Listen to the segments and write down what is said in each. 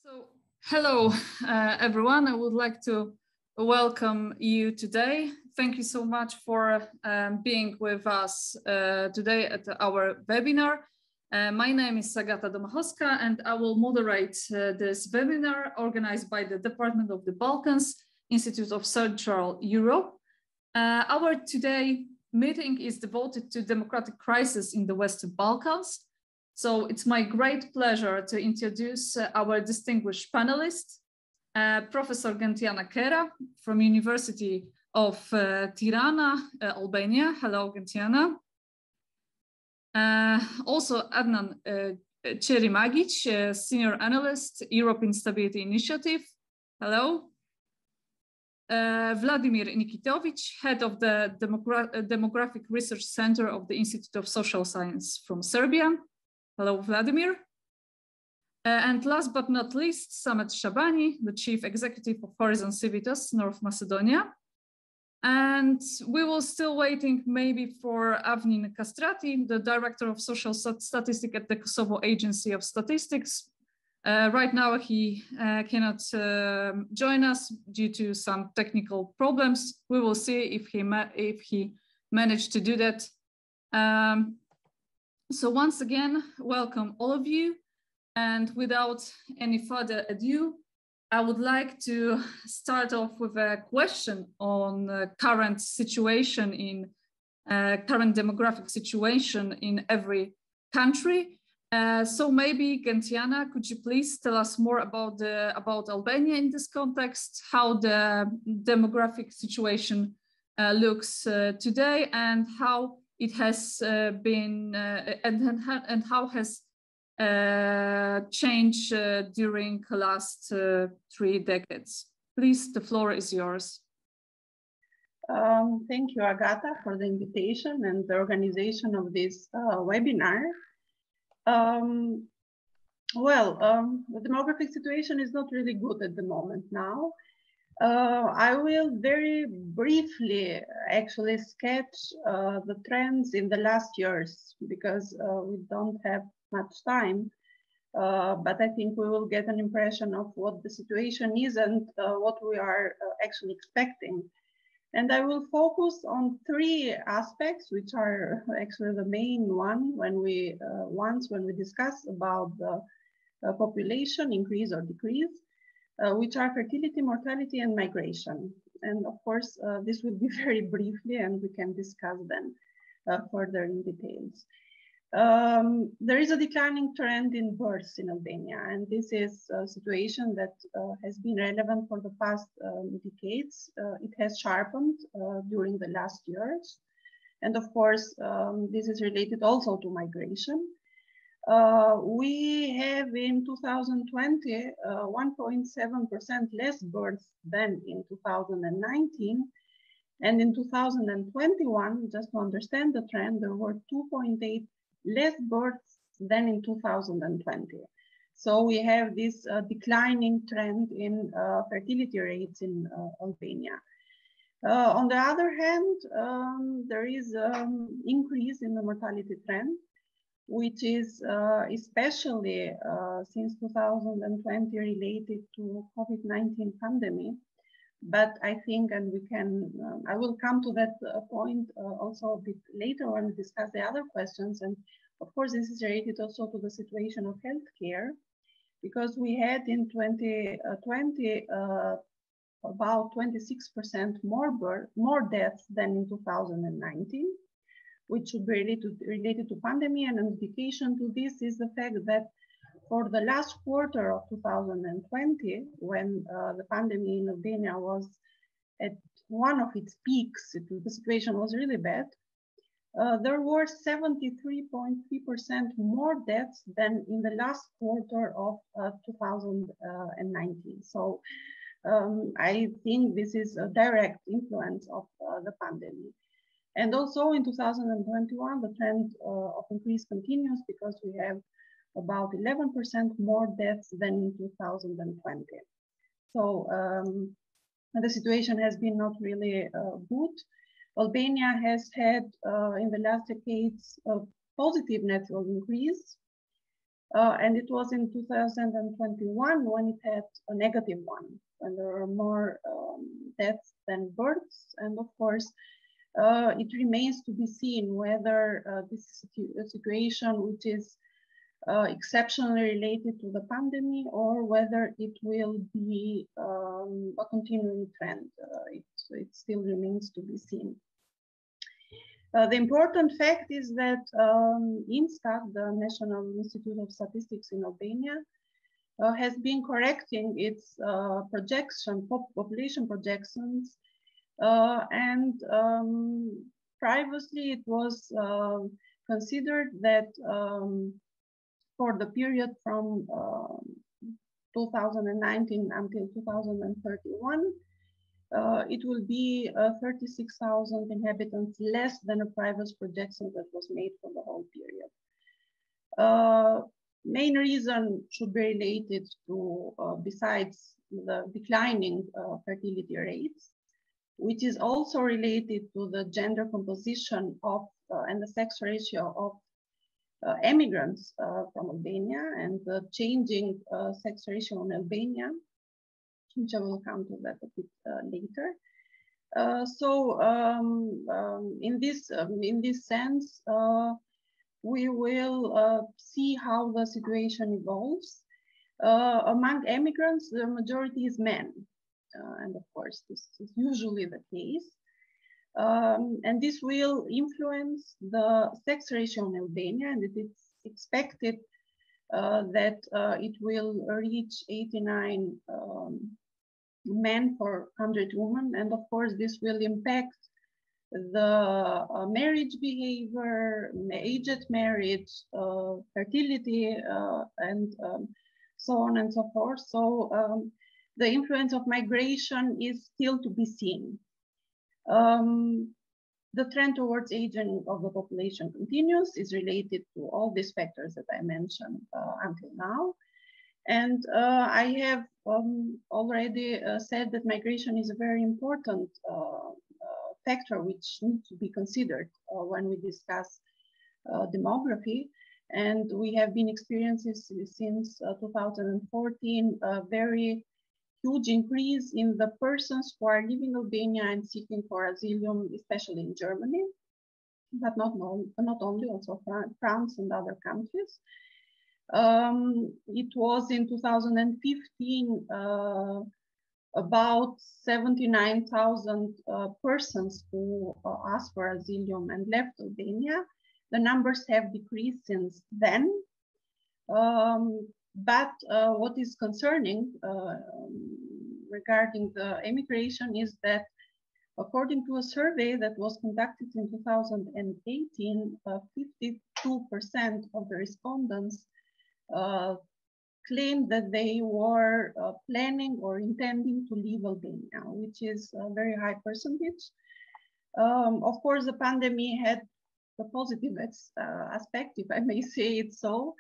So, hello, everyone. I would like to welcome you today. Thank you so much for being with us today at our webinar. My name is Agata Domachowska, and I will moderate this webinar organized by the Department of the Balkans, Institute of Central Europe. Our today meeting is devoted to democratic crisis in the Western Balkans. So it's my great pleasure to introduce our distinguished panelist, Professor Gentiana Kera from University of Tirana, Albania. Hello, Gentiana. Also Adnan Ćerimagić, Senior Analyst, European Stability Initiative. Hello. Vladimir Nikitović, Head of the Demographic Research Center of the Institute of Social Science from Serbia. Hello, Vladimir. And last but not least, Samet Shabani, the Chief Executive of Horizon Civitas, North Macedonia. And we will still waiting maybe for Avni Kastrati, the Director of Social Statistics at the Kosovo Agency of Statistics. Right now, he cannot join us due to some technical problems. We will see if he managed to do that. So once again, welcome all of you. And without any further ado, I would like to start off with a question on the current situation in current demographic situation in every country. So maybe Gentiana, could you please tell us more about Albania in this context, how the demographic situation looks today, and how it has been and how has changed during the last 3 decades. Please, the floor is yours. Thank you, Agata, for the invitation and the organization of this webinar. The demographic situation is not really good at the moment now. I will very briefly actually sketch the trends in the last years because we don't have much time, but I think we will get an impression of what the situation is and what we are actually expecting. And I will focus on 3 aspects, which are actually the main one when we discuss about the population increase or decrease, which are fertility, mortality, and migration. And of course, this will be very briefly, and we can discuss them further in details. There is a declining trend in births in Albania, and this is a situation that has been relevant for the past decades. It has sharpened during the last years. And of course, this is related also to migration. We have in 2020 1.7% less births than in 2019. And in 2021, just to understand the trend, there were 2.8 less births than in 2020. So we have this declining trend in fertility rates in Albania. On the other hand, there is an increase in the mortality trend, which is especially since 2020 related to COVID-19 pandemic. But I think, and we can, I will come to that point also a bit later when we discuss the other questions. And of course, this is related also to the situation of healthcare, because we had in 2020 about 26% more deaths than in 2019, which should be related to pandemic. And an indication to this is the fact that for the last quarter of 2020, when the pandemic in Albania was at one of its peaks, the situation was really bad, there were 73.3% more deaths than in the last quarter of 2019. So I think this is a direct influence of the pandemic. And also in 2021, the trend of increase continues because we have about 11% more deaths than in 2020. So the situation has been not really good. Albania has had in the last decades a positive natural increase. And it was in 2021 when it had a negative one, when there were more deaths than births. And of course, it remains to be seen whether this situation, which is exceptionally related to the pandemic, or whether it will be a continuing trend. It still remains to be seen. The important fact is that INSTAT, the National Institute of Statistics in Albania, has been correcting its population projections, and previously it was considered that for the period from 2019 until 2031, it will be 36,000 inhabitants less than a previous projection that was made for the whole period. Main reason should be related to, besides the declining fertility rates, which is also related to the gender composition of and the sex ratio of immigrants from Albania, and the changing sex ratio in Albania, which I will come to that a bit later. In this sense, we will see how the situation evolves. Among immigrants, the majority is men, and of course, this is usually the case. And this will influence the sex ratio in Albania, and it's expected that it will reach 89 men for 100 women, and of course this will impact the marriage behavior, age at marriage, fertility, and so on and so forth. So the influence of migration is still to be seen. The trend towards aging of the population continues, is related to all these factors that I mentioned until now. And I have already said that migration is a very important factor which needs to be considered when we discuss demography. And we have been experiencing since 2014 a very huge increase in the persons who are leaving Albania and seeking for asylum, especially in Germany, but not only, also France and other countries. It was in 2015 about 79,000 persons who asked for asylum and left Albania. The numbers have decreased since then. But what is concerning regarding the immigration is that, according to a survey that was conducted in 2018, 52% of the respondents claimed that they were planning or intending to leave Albania, which is a very high percentage. Of course, the pandemic had the positive aspect, if I may say it so,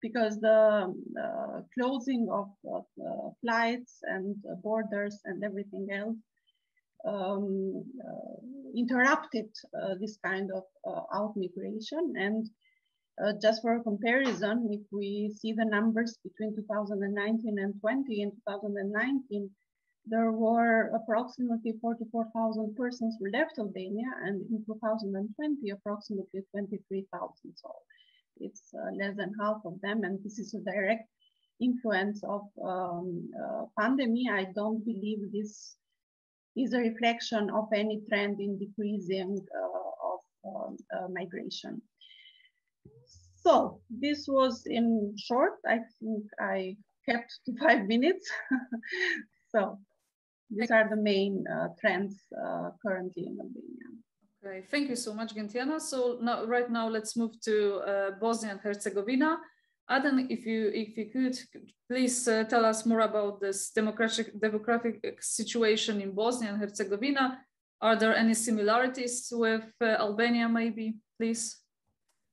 because the closing of flights and borders and everything else interrupted this kind of out-migration. And just for a comparison, if we see the numbers between 2019 and 20, in 2019, there were approximately 44,000 persons who left Albania, and in 2020, approximately 23,000. So it's less than half of them, and this is a direct influence of pandemic. I don't believe this is a reflection of any trend in decreasing of migration. So this was in short. I think I kept to 5 minutes. So these are the main trends currently in Albania. Okay, thank you so much, Gentiana. So now, right now, let's move to Bosnia and Herzegovina. Adnan, if you could please tell us more about this demographic situation in Bosnia and Herzegovina. Are there any similarities with Albania, maybe, please?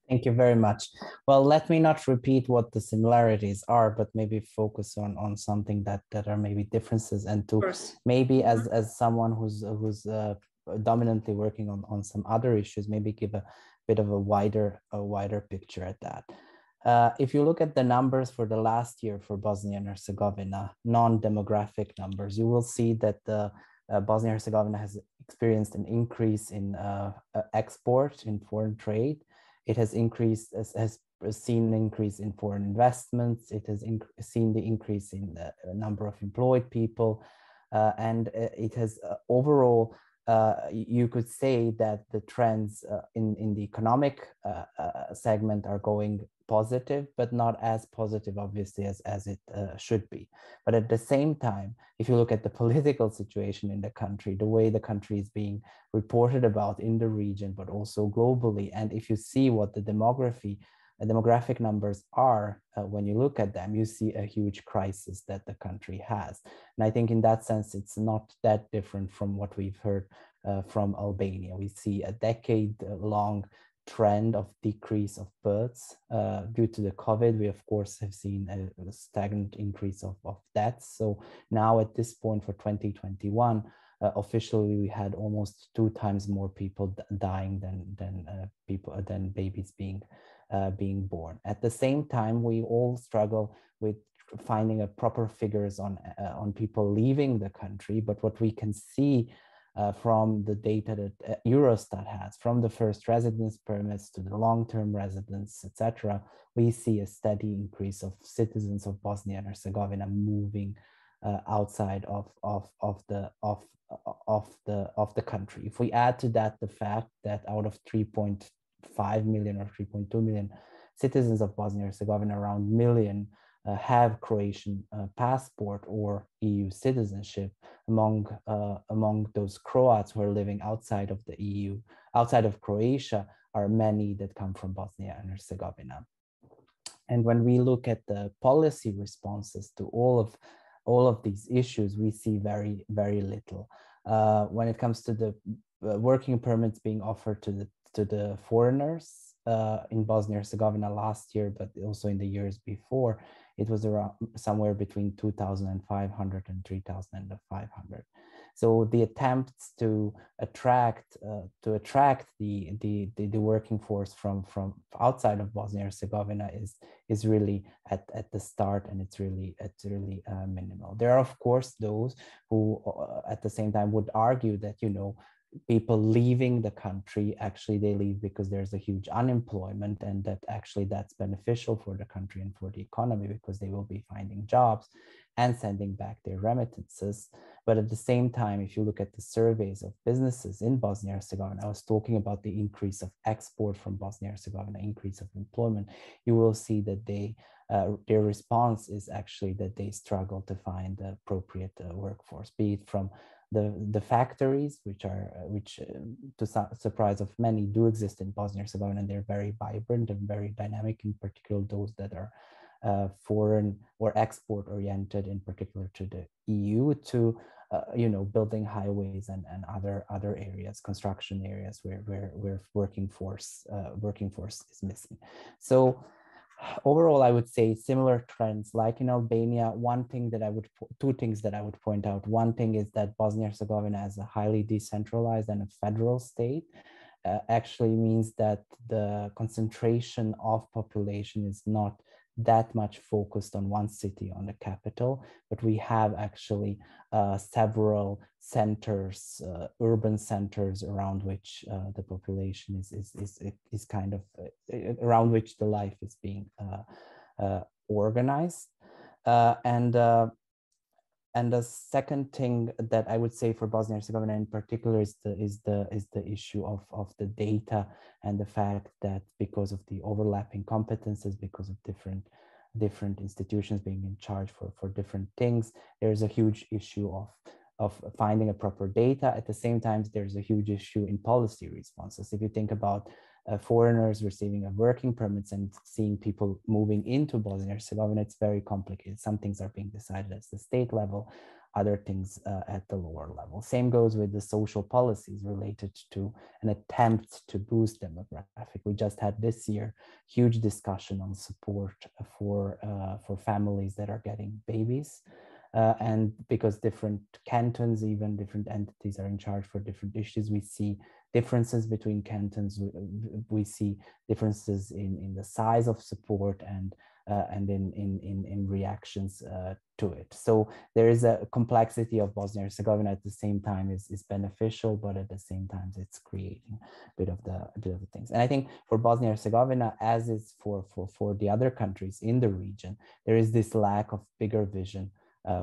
Thank you very much. Well, let me not repeat what the similarities are, but maybe focus on something that are maybe differences, and to maybe as someone who's dominantly working on some other issues, maybe give a bit of a wider picture at that. If you look at the numbers for the last year for Bosnia and Herzegovina, non-demographic numbers, you will see that the Bosnia and Herzegovina has experienced an increase in export in foreign trade. It has increased, has seen an increase in foreign investments. It has seen the increase in the number of employed people. And it has overall, you could say that the trends in the economic segment are going positive, but not as positive, obviously, as it should be. But at the same time, if you look at the political situation in the country, the way the country is being reported about in the region, but also globally, and if you see what the demographic numbers are, when you look at them, you see a huge crisis that the country has. And I think in that sense, it's not that different from what we've heard from Albania. We see a decade-long trend of decrease of births due to the COVID. We, of course, have seen a stagnant increase of deaths. So now at this point for 2021, officially we had almost 2 times more people dying than babies being born. At the same time, we all struggle with finding a proper figures on people leaving the country. But what we can see from the data that Eurostat has, from the first residence permits to the long-term residence, etc., we see a steady increase of citizens of Bosnia and Herzegovina moving outside of the country. If we add to that the fact that out of 3.5 million or 3.2 million citizens of Bosnia and Herzegovina, around 1 million have Croatian passport or EU citizenship. Among those Croats who are living outside of the EU, outside of Croatia, are many that come from Bosnia and Herzegovina. And when we look at the policy responses to all of these issues, we see very, very little. When it comes to the working permits being offered to the foreigners in Bosnia and Herzegovina last year, but also in the years before, it was around somewhere between 2,500 and 3,500. So the attempts to attract the working force from outside of Bosnia and Herzegovina is really at the start, and it's really minimal. There are, of course, those who at the same time would argue that, you know, people leaving the country, actually they leave because there's a huge unemployment, and that actually that's beneficial for the country and for the economy, because they will be finding jobs and sending back their remittances. But at the same time, if you look at the surveys of businesses in Bosnia and Herzegovina, I was talking about the increase of export from Bosnia and Herzegovina, increase of employment, you will see that their response is actually that they struggle to find the appropriate workforce, be it from the factories, which to surprise of many do exist in Bosnia and Herzegovina, and they're very vibrant and very dynamic, in particular those that are foreign or export oriented, in particular to the EU, to building highways and other areas, construction areas where working force is missing. So overall, I would say similar trends like in Albania. Two things that I would point out. One thing is that Bosnia and Herzegovina is a highly decentralized and a federal state. Actually means that the concentration of population is not that much focused on one city, on the capital, but we have actually several centers, urban centers around which the population is kind of around which the life is being organized. And the second thing that I would say for Bosnia and Herzegovina in particular is the issue of the data, and the fact that because of the overlapping competences, because of different institutions being in charge for different things, there's a huge issue of finding a proper data. At the same time, there's a huge issue in policy responses. If you think about foreigners receiving a working permits and seeing people moving into Bosnia and Herzegovina, it's very complicated. Some things are being decided at the state level, other things at the lower level. Same goes with the social policies related to an attempt to boost demographic. We just had this year huge discussion on support for families that are getting babies. And because different cantons, even different entities are in charge for different issues, we see differences between cantons. We see differences in the size of support and in reactions to it. So there is a complexity of Bosnia and Herzegovina at the same time is beneficial, but at the same time it's creating a bit of the things. And I think for Bosnia and Herzegovina, as is for the other countries in the region, there is this lack of bigger vision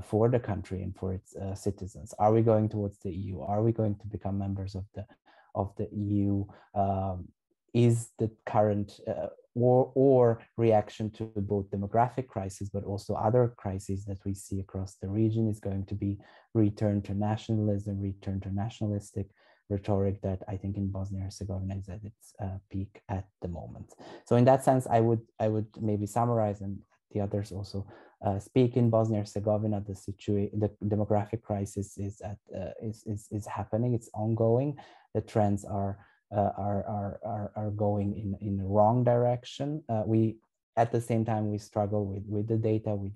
for the country and for its citizens. Are we going towards the EU? Are we going to become members of the EU? Is the current or reaction to both demographic crisis, but also other crises that we see across the region is going to be return to nationalism, return to nationalistic rhetoric that I think in Bosnia and Herzegovina is at its peak at the moment. So in that sense, I would maybe summarize, and the others also speak. In Bosnia and Herzegovina, the demographic crisis is happening. It's ongoing. The trends are going in the wrong direction. At the same time, we struggle with the data. We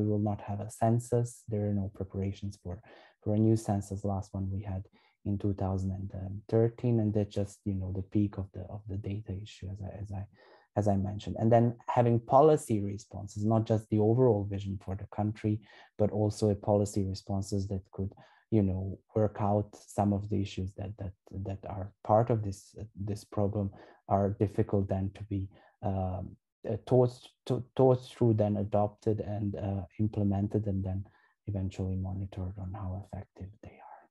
will not have a census. There are no preparations for a new census. Last one we had in 2013, and that's just the peak of the data issue as I mentioned. And then having policy responses, not just the overall vision for the country, but also a policy responses that could work out some of the issues that are part of this problem, are difficult then to be thought through, then adopted and implemented, and then eventually monitored on how effective they are.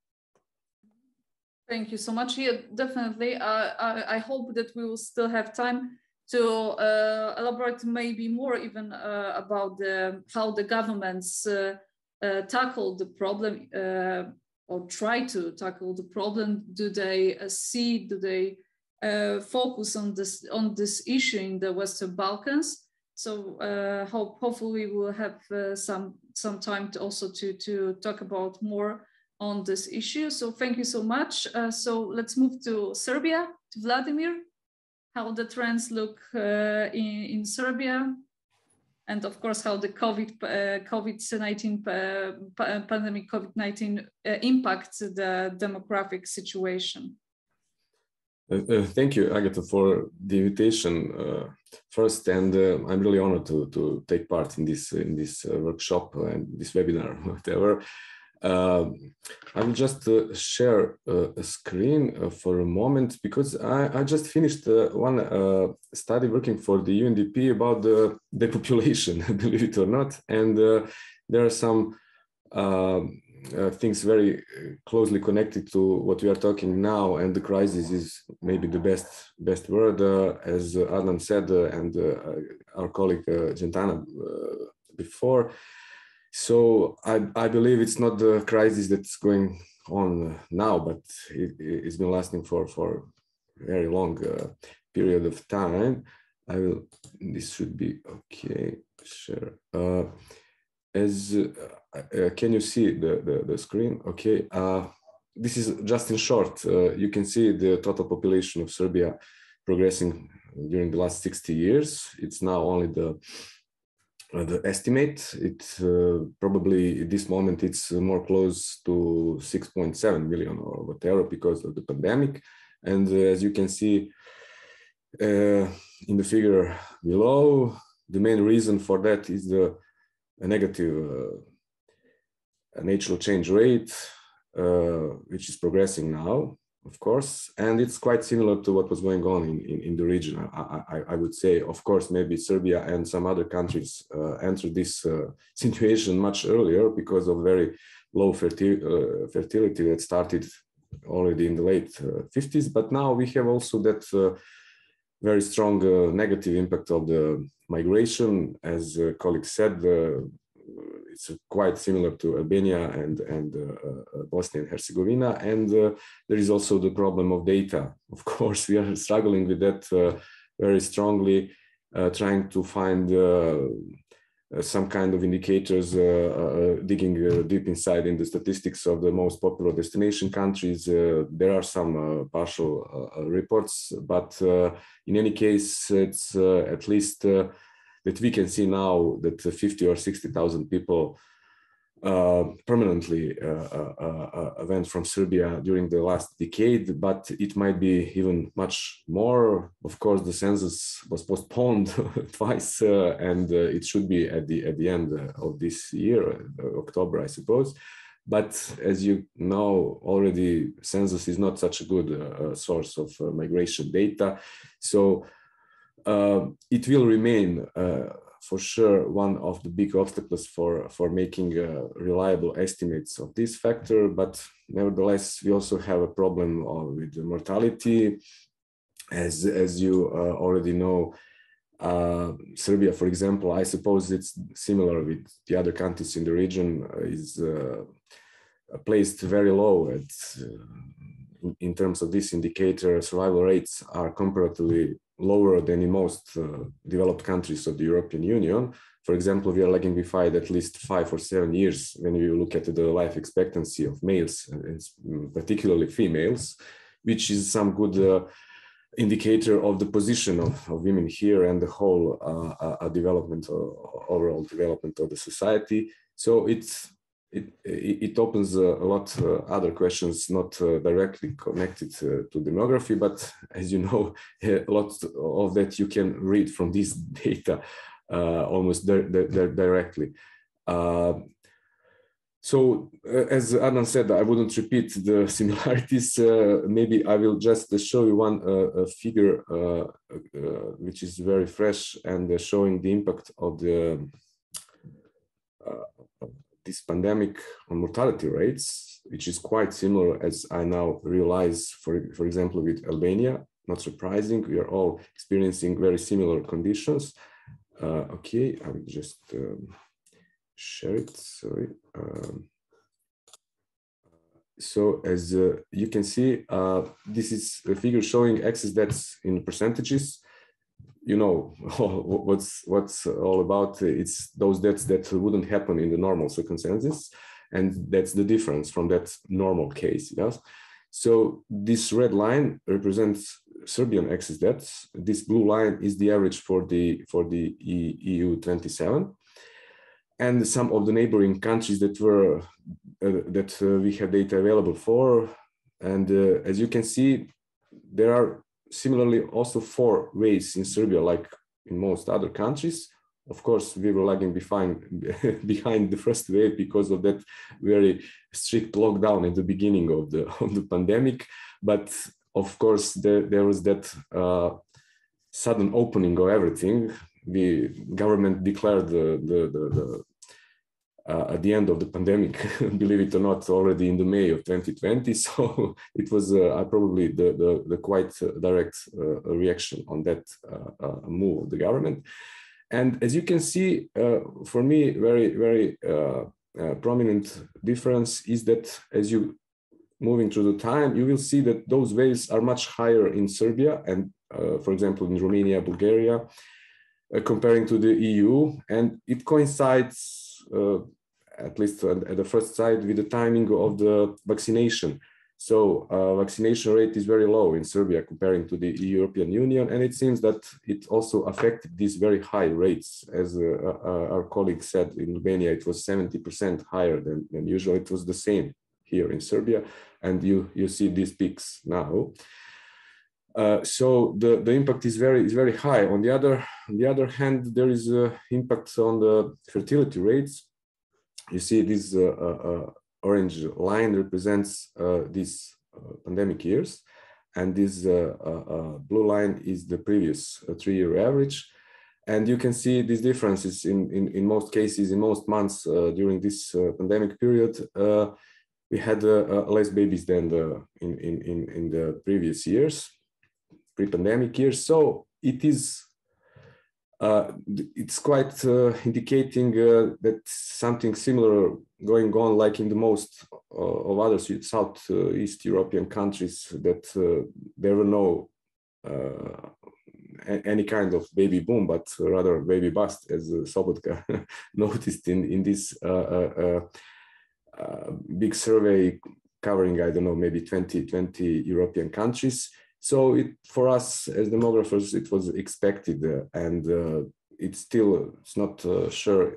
Thank you so much. Yeah, definitely. I hope that we will still have time to elaborate maybe more even about how the governments tackle the problem or try to tackle the problem. Do they focus on this issue in the Western Balkans? So hopefully we'll have some time to also to talk about more on this issue. So thank you so much. So let's move to Serbia, to Vladimir. How the trends look in Serbia, and of course how the COVID-19 pandemic impacts the demographic situation. Thank you, Agata, for the invitation first, and I'm really honored to take part in this workshop and this webinar, whatever. I will just share a screen for a moment, because I just finished one study working for the UNDP about the depopulation, believe it or not, and there are some things very closely connected to what we are talking now, and the crisis is maybe the best word, as Adnan said, and our colleague Gentiana before. So I believe it's not the crisis that's going on now, but it's been lasting for a very long period of time. This should be okay. Sure. Can you see the screen? Okay. This is just in short. You can see the total population of Serbia progressing during the last 60 years. It's now only the estimate. It's probably at this moment it's more close to 6.7 million or whatever because of the pandemic. And as you can see in the figure below, the main reason for that is the negative natural change rate, which is progressing now, of course, and it's quite similar to what was going on in the region. I would say, of course, maybe Serbia and some other countries entered this situation much earlier because of very low fertility that started already in the late 50s. But now we have also that very strong negative impact of the migration. As a colleague said, it's quite similar to Albania and Bosnia and Herzegovina. And there is also the problem of data. Of course, we are struggling with that very strongly, trying to find some kind of indicators, digging deep inside in the statistics of the most popular destination countries. There are some partial reports, but in any case, it's at least that we can see now that 50 or 60,000 people permanently went from Serbia during the last decade, but it might be even much more. Of course, the census was postponed twice, and it should be at the end of this year, October, I suppose. But as you know already, census is not such a good source of migration data. So it will remain for sure one of the big obstacles for making reliable estimates of this factor. But nevertheless, we also have a problem with the mortality. As you already know, Serbia, for example, I suppose it's similar with the other countries in the region, is placed very low in terms of this indicator. Survival rates are comparatively lower than in most developed countries of the European Union. For example, we are lagging behind at least 5 or 7 years when you look at the life expectancy of males, and particularly females, which is some good indicator of the position of women here and the whole overall development of the society. So it opens a lot other questions, not directly connected to demography, but as you know, a lot of that you can read from this data almost directly. So as Adnan said, I wouldn't repeat the similarities. Maybe I will just show you one figure which is very fresh and showing the impact of this pandemic on mortality rates, which is quite similar, as I now realize, for example, with Albania. Not surprising, we are all experiencing very similar conditions. Okay, I will just share it, sorry. So as you can see, this is a figure showing excess deaths in percentages. You know what's all about. It's those deaths that wouldn't happen in the normal circumstances, and that's the difference from that normal case. Yes. So this red line represents Serbian excess deaths. This blue line is the average for the EU 27, and some of the neighboring countries that were we have data available for. And as you can see, there are similarly also 4 waves in Serbia, like in most other countries. Of course, we were lagging behind the first wave because of that very strict lockdown at the beginning of the pandemic. But of course, there was that sudden opening of everything. The government declared at the end of the pandemic, believe it or not, already in the May of 2020. So it was probably the quite direct reaction on that move of the government. And as you can see, for me, very prominent difference is that as you moving through the time, you will see that those waves are much higher in Serbia and, for example, in Romania, Bulgaria, comparing to the EU. And it coincides, at least at the first sight, with the timing of the vaccination. So vaccination rate is very low in Serbia comparing to the European Union. And it seems that it also affected these very high rates. As our colleague said, in Albania, it was 70% higher than usual. It was the same here in Serbia. And you see these peaks now. So the impact is very high. On the other hand, there is impact on the fertility rates. You see this orange line represents these pandemic years, and this blue line is the previous 3-year average. And you can see these differences in most cases, in most months during this pandemic period. We had less babies than in the previous years, pre-pandemic years. So it is. It's quite indicating that something similar going on, like in the most of other Southeast European countries, that there were no any kind of baby boom, but rather baby bust, as Sobotka noticed in this big survey covering, I don't know, maybe 20 European countries. So for us as demographers, it was expected, and it's not sure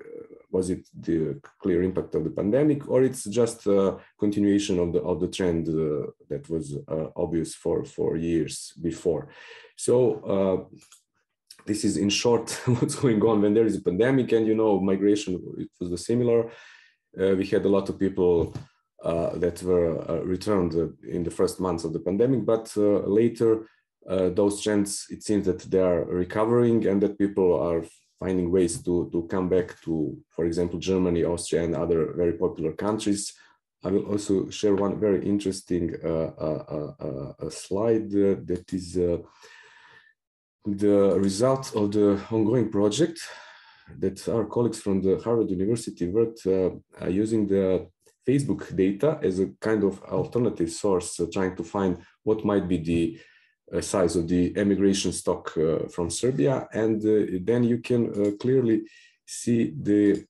was it the clear impact of the pandemic, or it's just a continuation of the trend that was obvious for years before. So this is in short what's going on when there is a pandemic. And migration, it was the similar. We had a lot of people that were returned in the first months of the pandemic, but later those trends, it seems that they are recovering and that people are finding ways to come back to, for example, Germany, Austria, and other very popular countries. I will also share one very interesting slide that is the result of the ongoing project that our colleagues from the Harvard University worked using the Facebook data as a kind of alternative source, trying to find what might be the size of the emigration stock from Serbia. And then you can clearly see the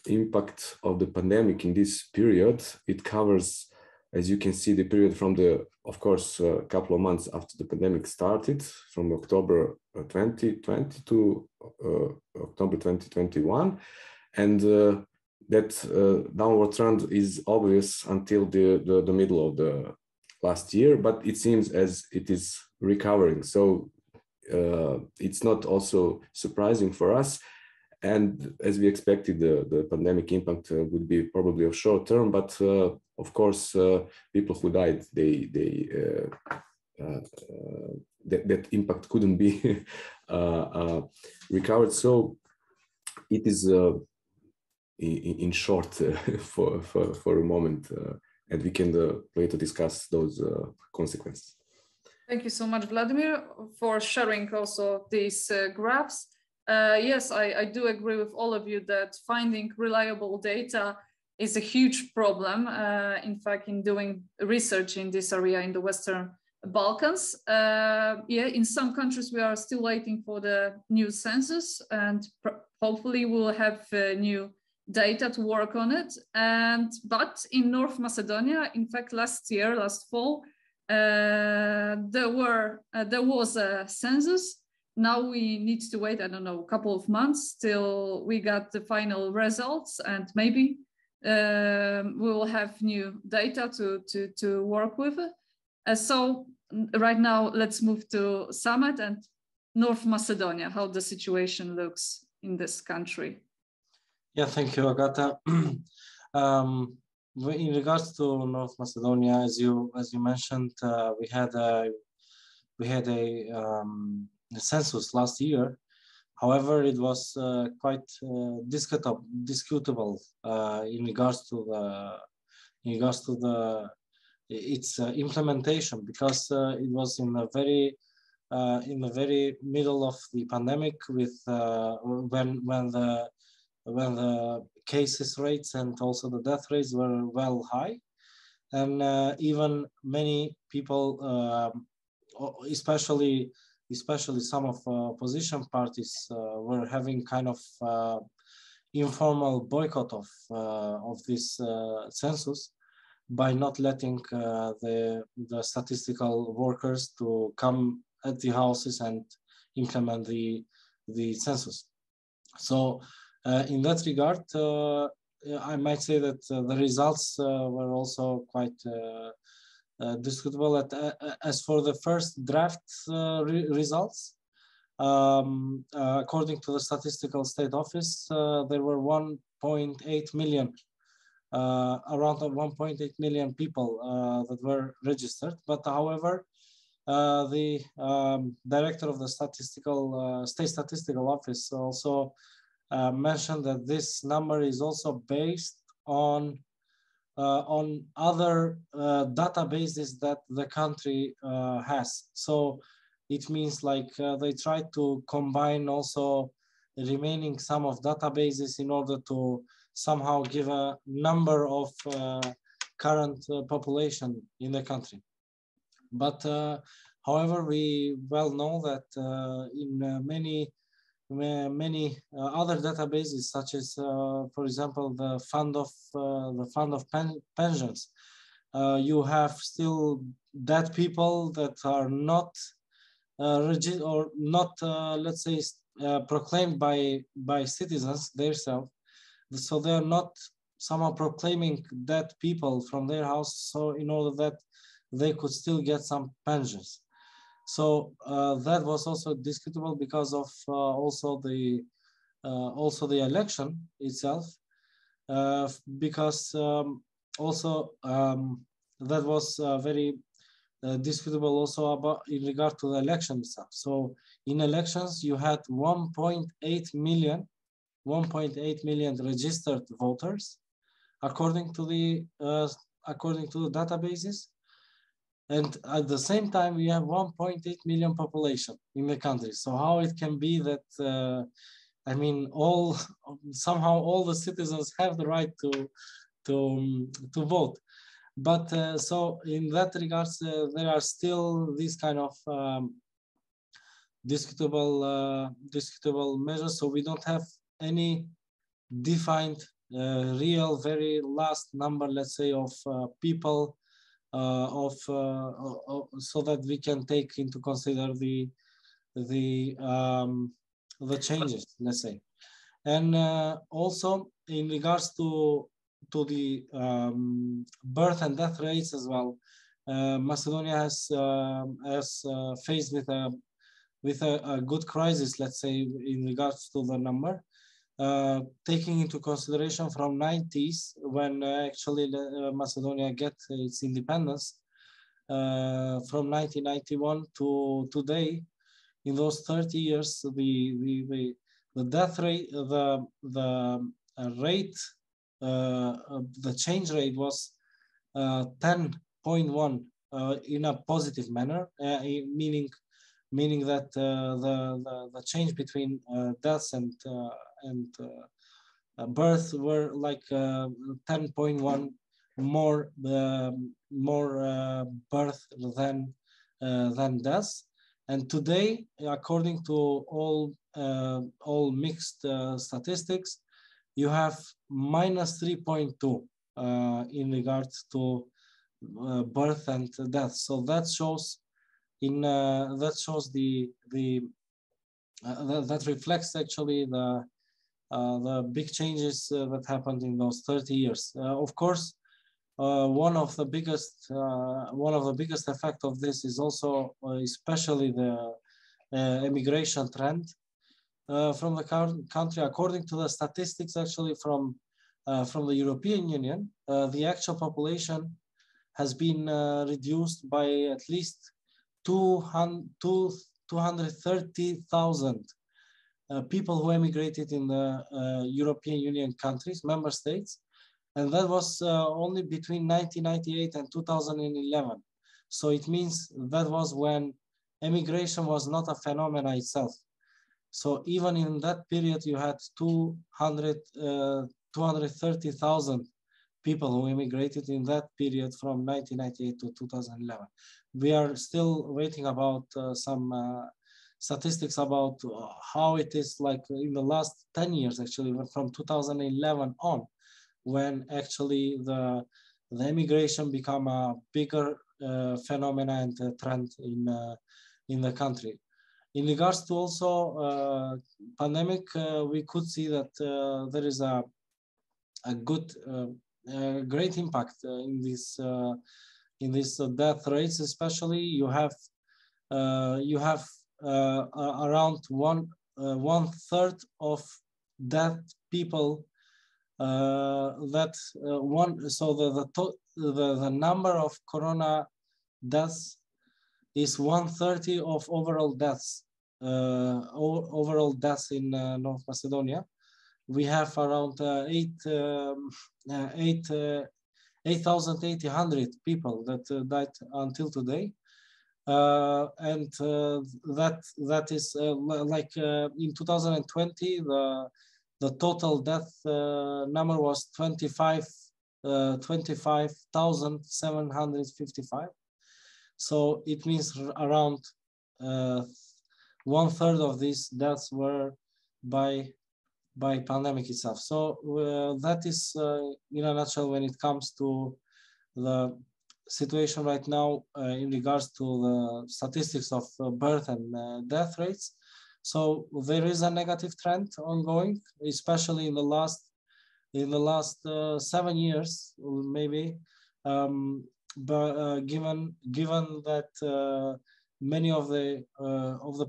impact of the pandemic in this period. It covers, as you can see, the period from of course, a couple of months after the pandemic started, from October 2020 to October 2021. And that downward trend is obvious until the middle of the last year, but it seems as it is recovering. So it's not also surprising for us. And as we expected, the pandemic impact would be probably of short term, but of course, people who died, that impact couldn't be recovered. So it is in short for a moment, and we can later discuss those consequences. Thank you so much, Vladimir, for sharing also these graphs. Yes, I do agree with all of you that finding reliable data is a huge problem. In fact, in doing research in this area in the Western Balkans, in some countries we are still waiting for the new census, and hopefully we'll have new data to work on it. But in North Macedonia, in fact, last fall, there was a census. Now we need to wait, I don't know, a couple of months till we got the final results, and maybe we will have new data to work with. So right now, let's move to Samet and North Macedonia, how the situation looks in this country. Yeah, thank you, Agata. In regards to North Macedonia, as you mentioned, we had a census last year. However, it was quite discutable in regards to its implementation, because it was in the very middle of the pandemic, with when the cases rates and also the death rates were well high, and even many people, especially some of opposition parties, were having kind of informal boycott of this census by not letting the statistical workers to come at the houses and implement the census. So in that regard, I might say that the results were also quite discutable. As for the first draft results, according to the Statistical State Office, there were 1.8 million, around 1.8 million people that were registered. But however, the director of the State Statistical Office also mentioned that this number is also based on other databases that the country has. So it means like they try to combine also the remaining sum of databases in order to somehow give a number of current population in the country. But however, we well know that in many other databases, such as, for example, the fund of pensions, you have still dead people that are not registered or not, let's say, proclaimed by citizens themselves. so they're not somehow proclaiming dead people from their house, so in order that they could still get some pensions. So that was also discutable because of also the election itself, because also that was very disputable also about in regard to the election itself. So in elections, you had 1.8 million registered voters, according to the databases, and at the same time we have 1.8 million population in the country. So how it can be that I mean, somehow all the citizens have the right to vote? But so in that regards, there are still these kind of discutable measures. So we don't have any defined real very last number, let's say, of people so that we can take into consider the changes, let's say. And also in regards to the birth and death rates as well, Macedonia has faced with a good crisis, let's say, in regards to the number, taking into consideration from 90s when actually Macedonia get its independence, from 1991 to today. In those 30 years, the death rate, the change rate was 10.1 in a positive manner, meaning that the change between deaths and birth were like 10.1 more birth than deaths. And today, according to all mixed statistics, you have minus 3.2 in regards to birth and death. So that shows that reflects actually the big changes that happened in those 30 years. Of course, one of the biggest effect of this is also especially the immigration trend from the country. According to the statistics, actually from the European Union, the actual population has been reduced by at least 230,000 people who emigrated in the European Union countries, member states. And that was only between 1998 and 2011. So it means that was when emigration was not a phenomenon itself. So even in that period, you had 230,000 people who immigrated in that period from 1998 to 2011. We are still waiting about some statistics about how it is like in the last 10 years, actually, from 2011 on, when actually the immigration become a bigger phenomena and trend in the country. In regards to also pandemic, we could see that there is a good, great impact in this death rates. Especially, you have around one third of dead people. The number of corona deaths is 1/30 of overall deaths. Overall deaths in North Macedonia. We have around 8,800 people that died until today, and that is like in 2020 the total death number was 25,755. So it means around 1/3 of these deaths were by pandemic itself. So that is in a nutshell when it comes to the situation right now in regards to the statistics of birth and death rates. So there is a negative trend ongoing, especially in the last in the last 7 years, maybe. But given that many of the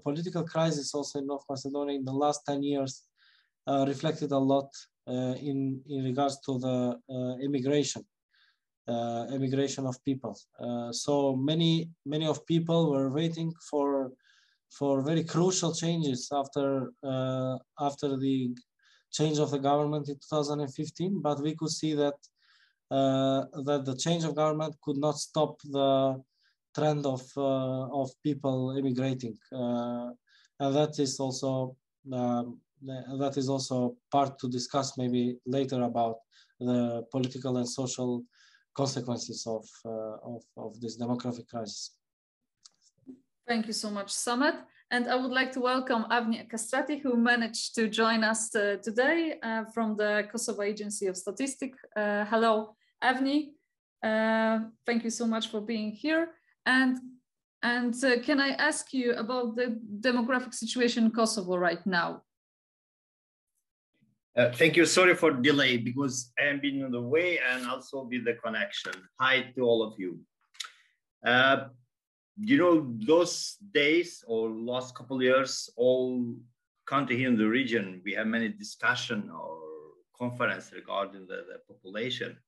political crisis also in North Macedonia in the last 10 years reflected a lot in regards to the immigration of people. So many of people were waiting for very crucial changes after the change of the government in 2015, but we could see that the change of government could not stop the trend of people immigrating, and that is also part to discuss maybe later about the political and social consequences of this demographic crisis. Thank you so much, Samet. And I would like to welcome Avni Kastrati, who managed to join us today from the Kosovo Agency of Statistics. Hello, Avni. Thank you so much for being here. And can I ask you about the demographic situation in Kosovo right now? Thank you. Sorry for delay because I have been on the way and also with the connection. Hi to all of you. You know, those days or last couple of years, all country here in the region, we have many discussion or conference regarding the population.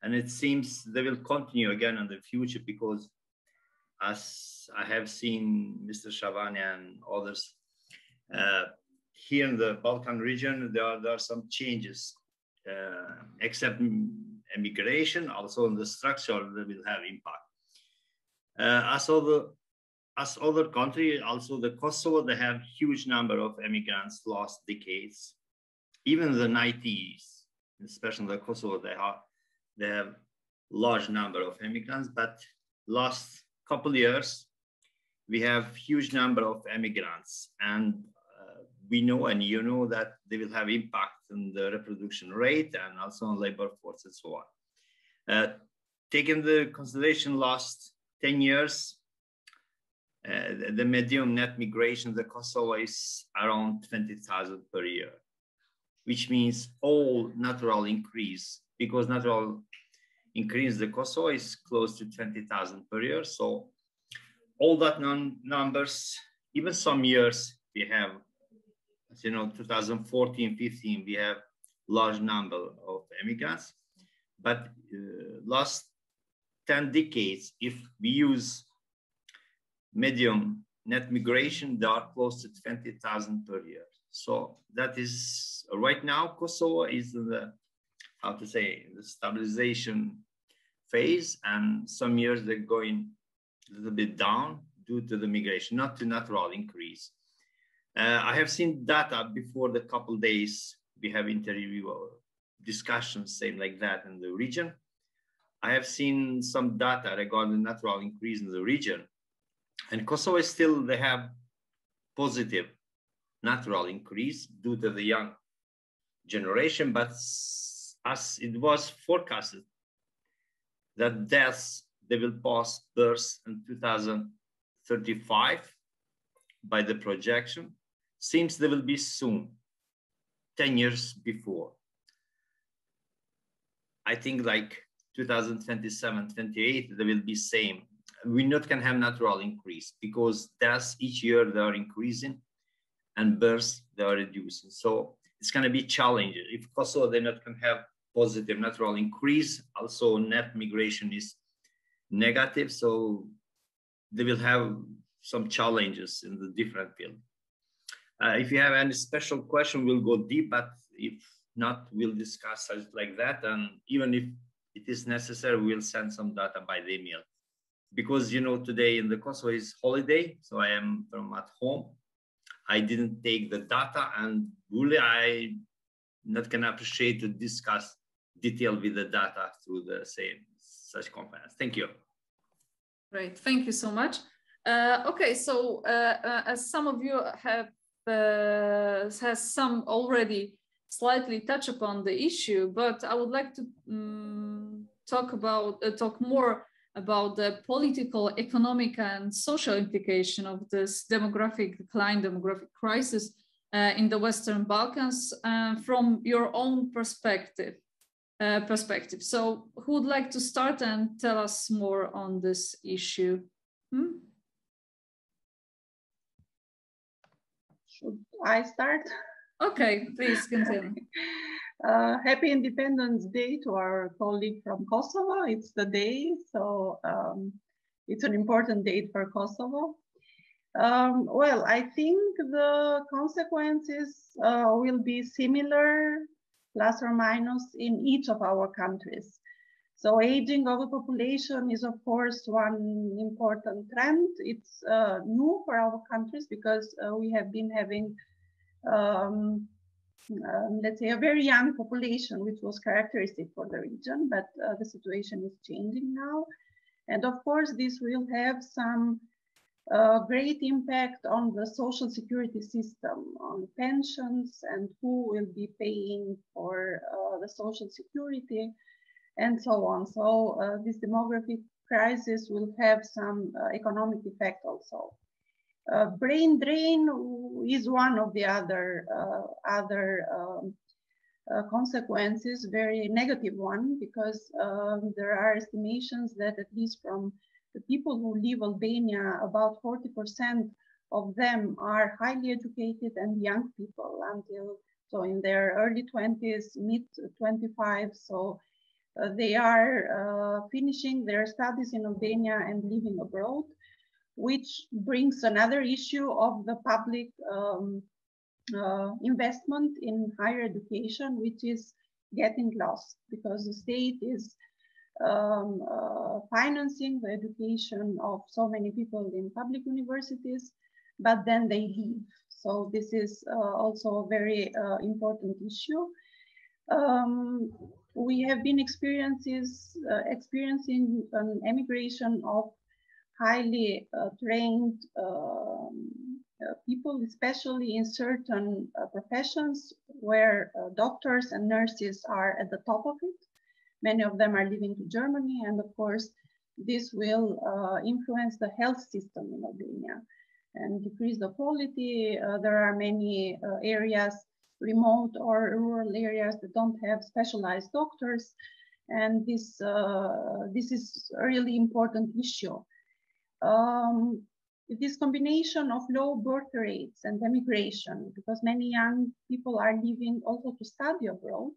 And it seems they will continue again in the future because as I have seen Mr. Shabani and others, here in the Balkan region, there are some changes, except immigration, also in the structure, they will have impact. As other countries, also the Kosovo, they have huge number of immigrants last decades. Even the 90s, especially the Kosovo, they have large number of immigrants, but last couple of years, we have huge number of immigrants, and we know and you know that they will have impact on the reproduction rate and also on labor force and so on. Taking the consideration last 10 years, the median net migration, the Kosovo is around 20,000 per year, which means all natural increase, because natural increase the Kosovo is close to 20,000 per year. So all that numbers, even some years we have, as you know, 2014, 15, we have large number of immigrants, but last 10 decades, if we use medium net migration, they are close to 20,000 per year. So that is right now, Kosovo is in the, how to say, the stabilization phase, and some years they're going a little bit down due to the migration, not to natural increase. I have seen data before the couple days, we have interview or discussions, same like that in the region. I have seen some data regarding natural increase in the region, and Kosovo is still, they have positive natural increase due to the young generation, but as it was forecasted that deaths, they will pass births in 2035 by the projection, seems they will be soon, 10 years before. I think like 2027, 28, they will be same. We not can have natural increase because deaths each year they are increasing and births they are reducing. So it's going to be challenging. If Kosovo they not can have positive natural increase, also net migration is negative. So they will have some challenges in the different field. If you have any special question, we'll go deep, but if not, we'll discuss it like that. And even if it is necessary, we'll send some data by the email. Because, you know, today in the Kosovo is holiday, so I am from at home. I didn't take the data, and really I not can appreciate to discuss detail with the data through the same such conference. Thank you. Great, thank you so much. Okay, so as some of you have has some already slightly touch upon the issue, but I would like to talk more about the political, economic, and social implication of this demographic decline, demographic crisis in the Western Balkans from your own perspective. So who would like to start and tell us more on this issue? Should I start? Okay, please continue. Happy Independence Day to our colleague from Kosovo. It's the day, so it's an important date for Kosovo. Well, I think the consequences will be similar, plus or minus, in each of our countries. So aging of the population is, of course, one important trend. It's new for our countries because we have been having, let's say, a very young population, which was characteristic for the region, but the situation is changing now. And of course, this will have some great impact on the social security system, on pensions and who will be paying for the social security and so on. So this demographic crisis will have some economic effect also. Brain drain is one of the other consequences, very negative one, because there are estimations that at least from the people who leave Albania, about 40% of them are highly educated and young people so in their early 20s, mid 25. So they are finishing their studies in Albania and living abroad, which brings another issue of the public investment in higher education, which is getting lost because the state is financing the education of so many people in public universities, but then they leave. So this is also a very important issue. We have been experiencing an emigration of highly trained people, especially in certain professions where doctors and nurses are at the top of it. Many of them are leaving to Germany, and of course, this will influence the health system in Albania and decrease the quality. There are many areas, remote or rural areas, that don't have specialized doctors, and this is a really important issue. This combination of low birth rates and emigration, because many young people are leaving also to study abroad,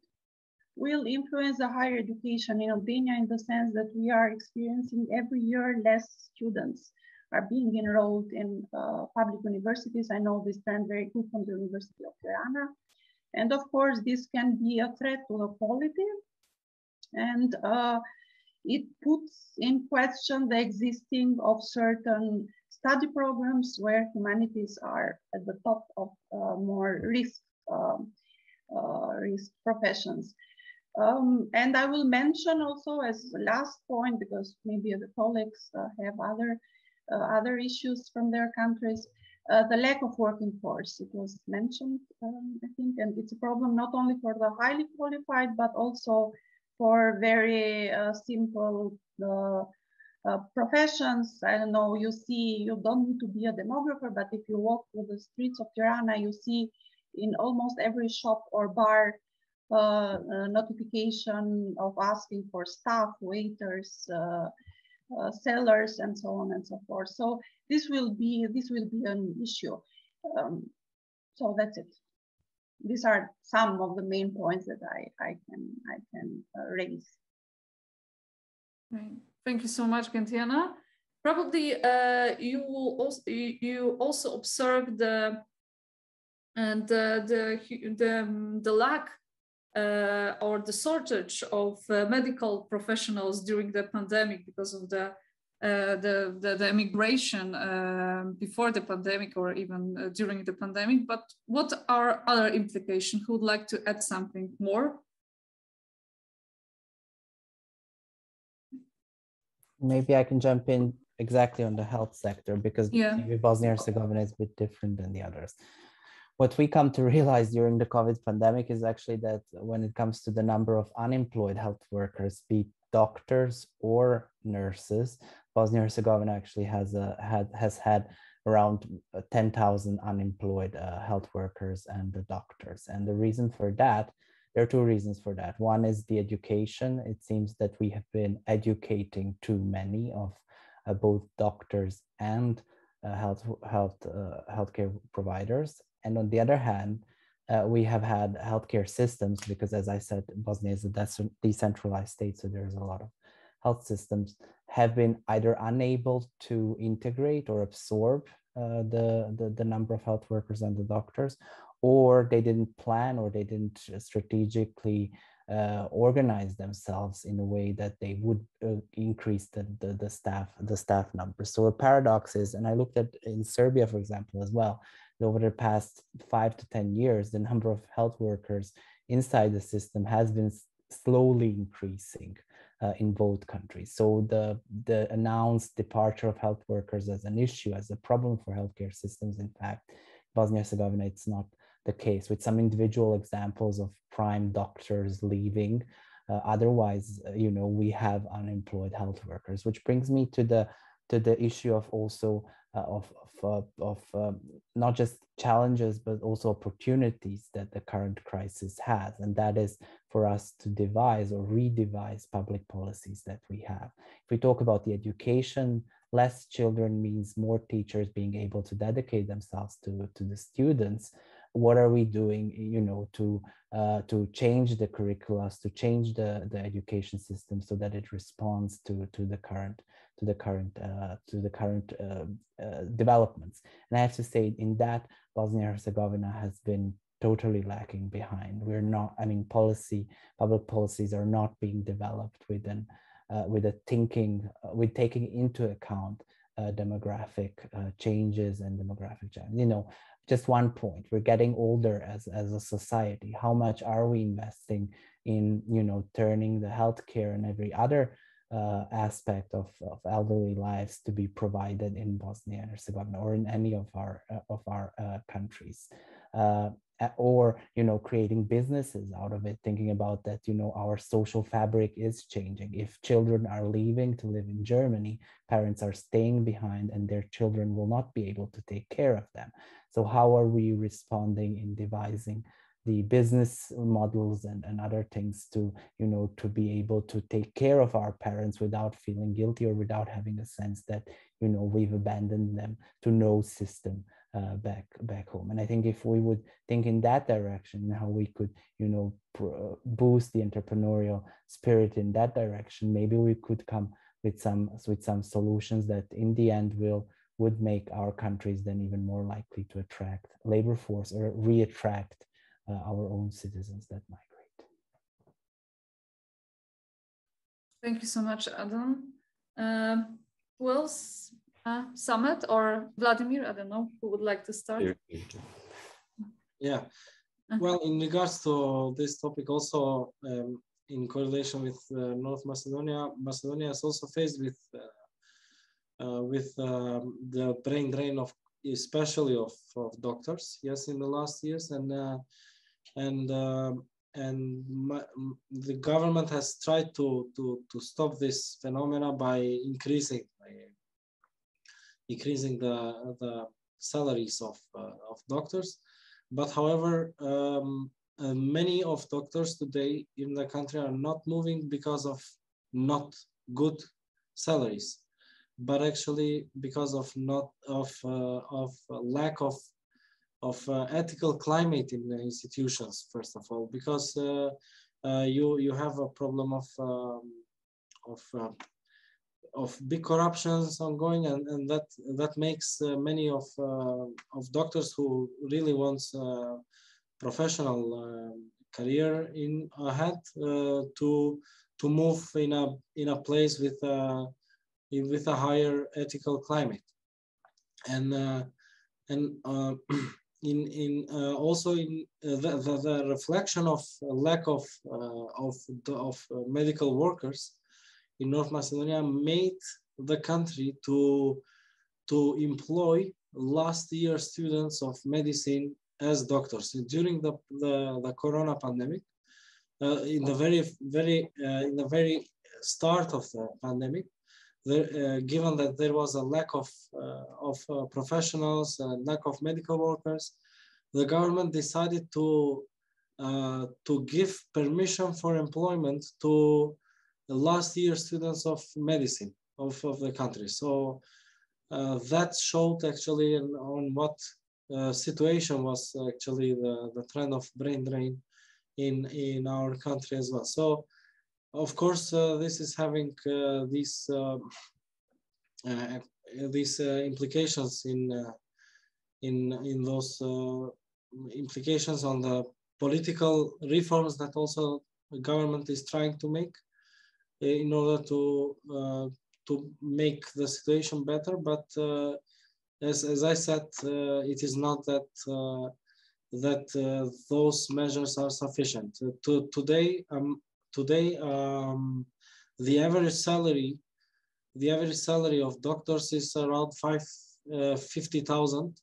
will influence the higher education in Albania in the sense that we are experiencing every year less students are being enrolled in public universities. I know this trend very good from the University of Tirana. And of course, this can be a threat to the quality. And it puts in question the existing of certain study programs where humanities are at the top of more risk professions. And I will mention also as last point, because maybe the colleagues have other issues from their countries, the lack of working force. It was mentioned, I think, and it's a problem not only for the highly qualified, but also for very simple professions. I don't know, you don't need to be a demographer, but if you walk through the streets of Tirana, you see in almost every shop or bar notification of asking for staff, waiters, sellers, and so on and so forth. So this will be an issue. So that's it. These are some of the main points that I can raise. Right. Thank you so much, Gentiana. Probably you also observed the lack or the shortage of medical professionals during the pandemic because of the immigration before the pandemic or even during the pandemic. But what are other implications? Who would like to add something more? Maybe I can jump in exactly on the health sector, because maybe Bosnia and Herzegovina is a bit different than the others. What we come to realize during the COVID pandemic is actually that when it comes to the number of unemployed health workers, be it doctors or nurses, Bosnia and Herzegovina actually has had around 10,000 unemployed health workers and the doctors. And the reason for that, there are two reasons for that. One is the education. It seems that we have been educating too many of both doctors and healthcare providers. And on the other hand, we have had healthcare systems, because as I said, Bosnia is a decentralized state, so there's a lot of health systems, have been either unable to integrate or absorb the number of health workers and the doctors, or they didn't plan, or they didn't strategically organize themselves in a way that they would increase the staff numbers. So a paradox is, and I looked at in Serbia, for example, as well, over the past 5 to 10 years, the number of health workers inside the system has been slowly increasing in both countries. So the announced departure of health workers as an issue, as a problem for healthcare systems, in fact, Bosnia and Herzegovina, it's not the case, with some individual examples of prime doctors leaving. Otherwise, we have unemployed health workers, which brings me to the issue of also of not just challenges, but also opportunities that the current crisis has. And that is for us to devise or redevise public policies that we have. If we talk about the education, less children means more teachers being able to dedicate themselves to the students. What are we doing, to change the curricula, to change the education system so that it responds to the current developments? And I have to say, in that, Bosnia and Herzegovina has been totally lacking behind. We're not, public policies are not being developed with taking into account demographic changes and demographic challenges. Just one point, we're getting older as a society. How much are we investing in, turning the healthcare and every other aspect of elderly lives to be provided in Bosnia and Herzegovina or in any of our countries, or creating businesses out of it, thinking about that our social fabric is changing. If children are leaving to live in Germany, parents are staying behind and their children will not be able to take care of them. So how are we responding in devising the business models and other things to be able to take care of our parents without feeling guilty or without having a sense that we've abandoned them to no system back home? And I think if we would think in that direction, how we could boost the entrepreneurial spirit in that direction, maybe we could come with some solutions that in the end would make our countries then even more likely to attract labor force or re-attract our own citizens that migrate. Thank you so much, Adnan. Will Samet or Vladimir, I don't know, who would like to start? Yeah. Well, in regards to this topic also, in correlation with North Macedonia, Macedonia is also faced with the brain drain of especially of doctors, yes, in the last years, and the government has tried to stop this phenomena by increasing the salaries of doctors. But however, many of doctors today in the country are not moving because of not good salaries, but actually because of lack of ethical climate in the institutions, first of all, because you have a problem of big corruptions ongoing, and that makes many of doctors who really wants a professional career ahead to move in a place with a higher ethical climate, and also in the reflection of lack of medical workers in North Macedonia made the country to employ last year students of medicine as doctors during the corona pandemic. In the very start of the pandemic, given that there was a lack of professionals, lack of medical workers, the government decided to give permission for employment to the last year students of medicine of the country. So that showed actually on what situation was actually the trend of brain drain in our country as well. So of course this is having these implications in those implications on the political reforms that also the government is trying to make in order to make the situation better. But as I said, it is not that those measures are sufficient. Today, the average salary of doctors is around 50,000,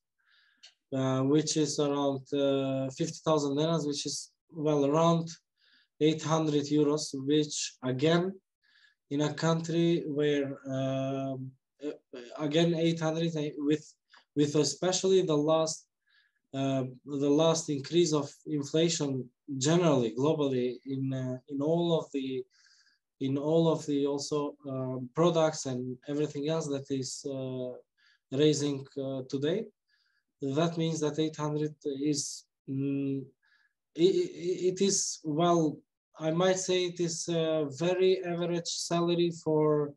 which is around 50,000 liras, which is around 800 euros, which again, in a country where again 800 with especially the last increase of inflation generally globally in all of the also products and everything else that is raising today. That means that 800 is it is, well, I might say it is a very average salary for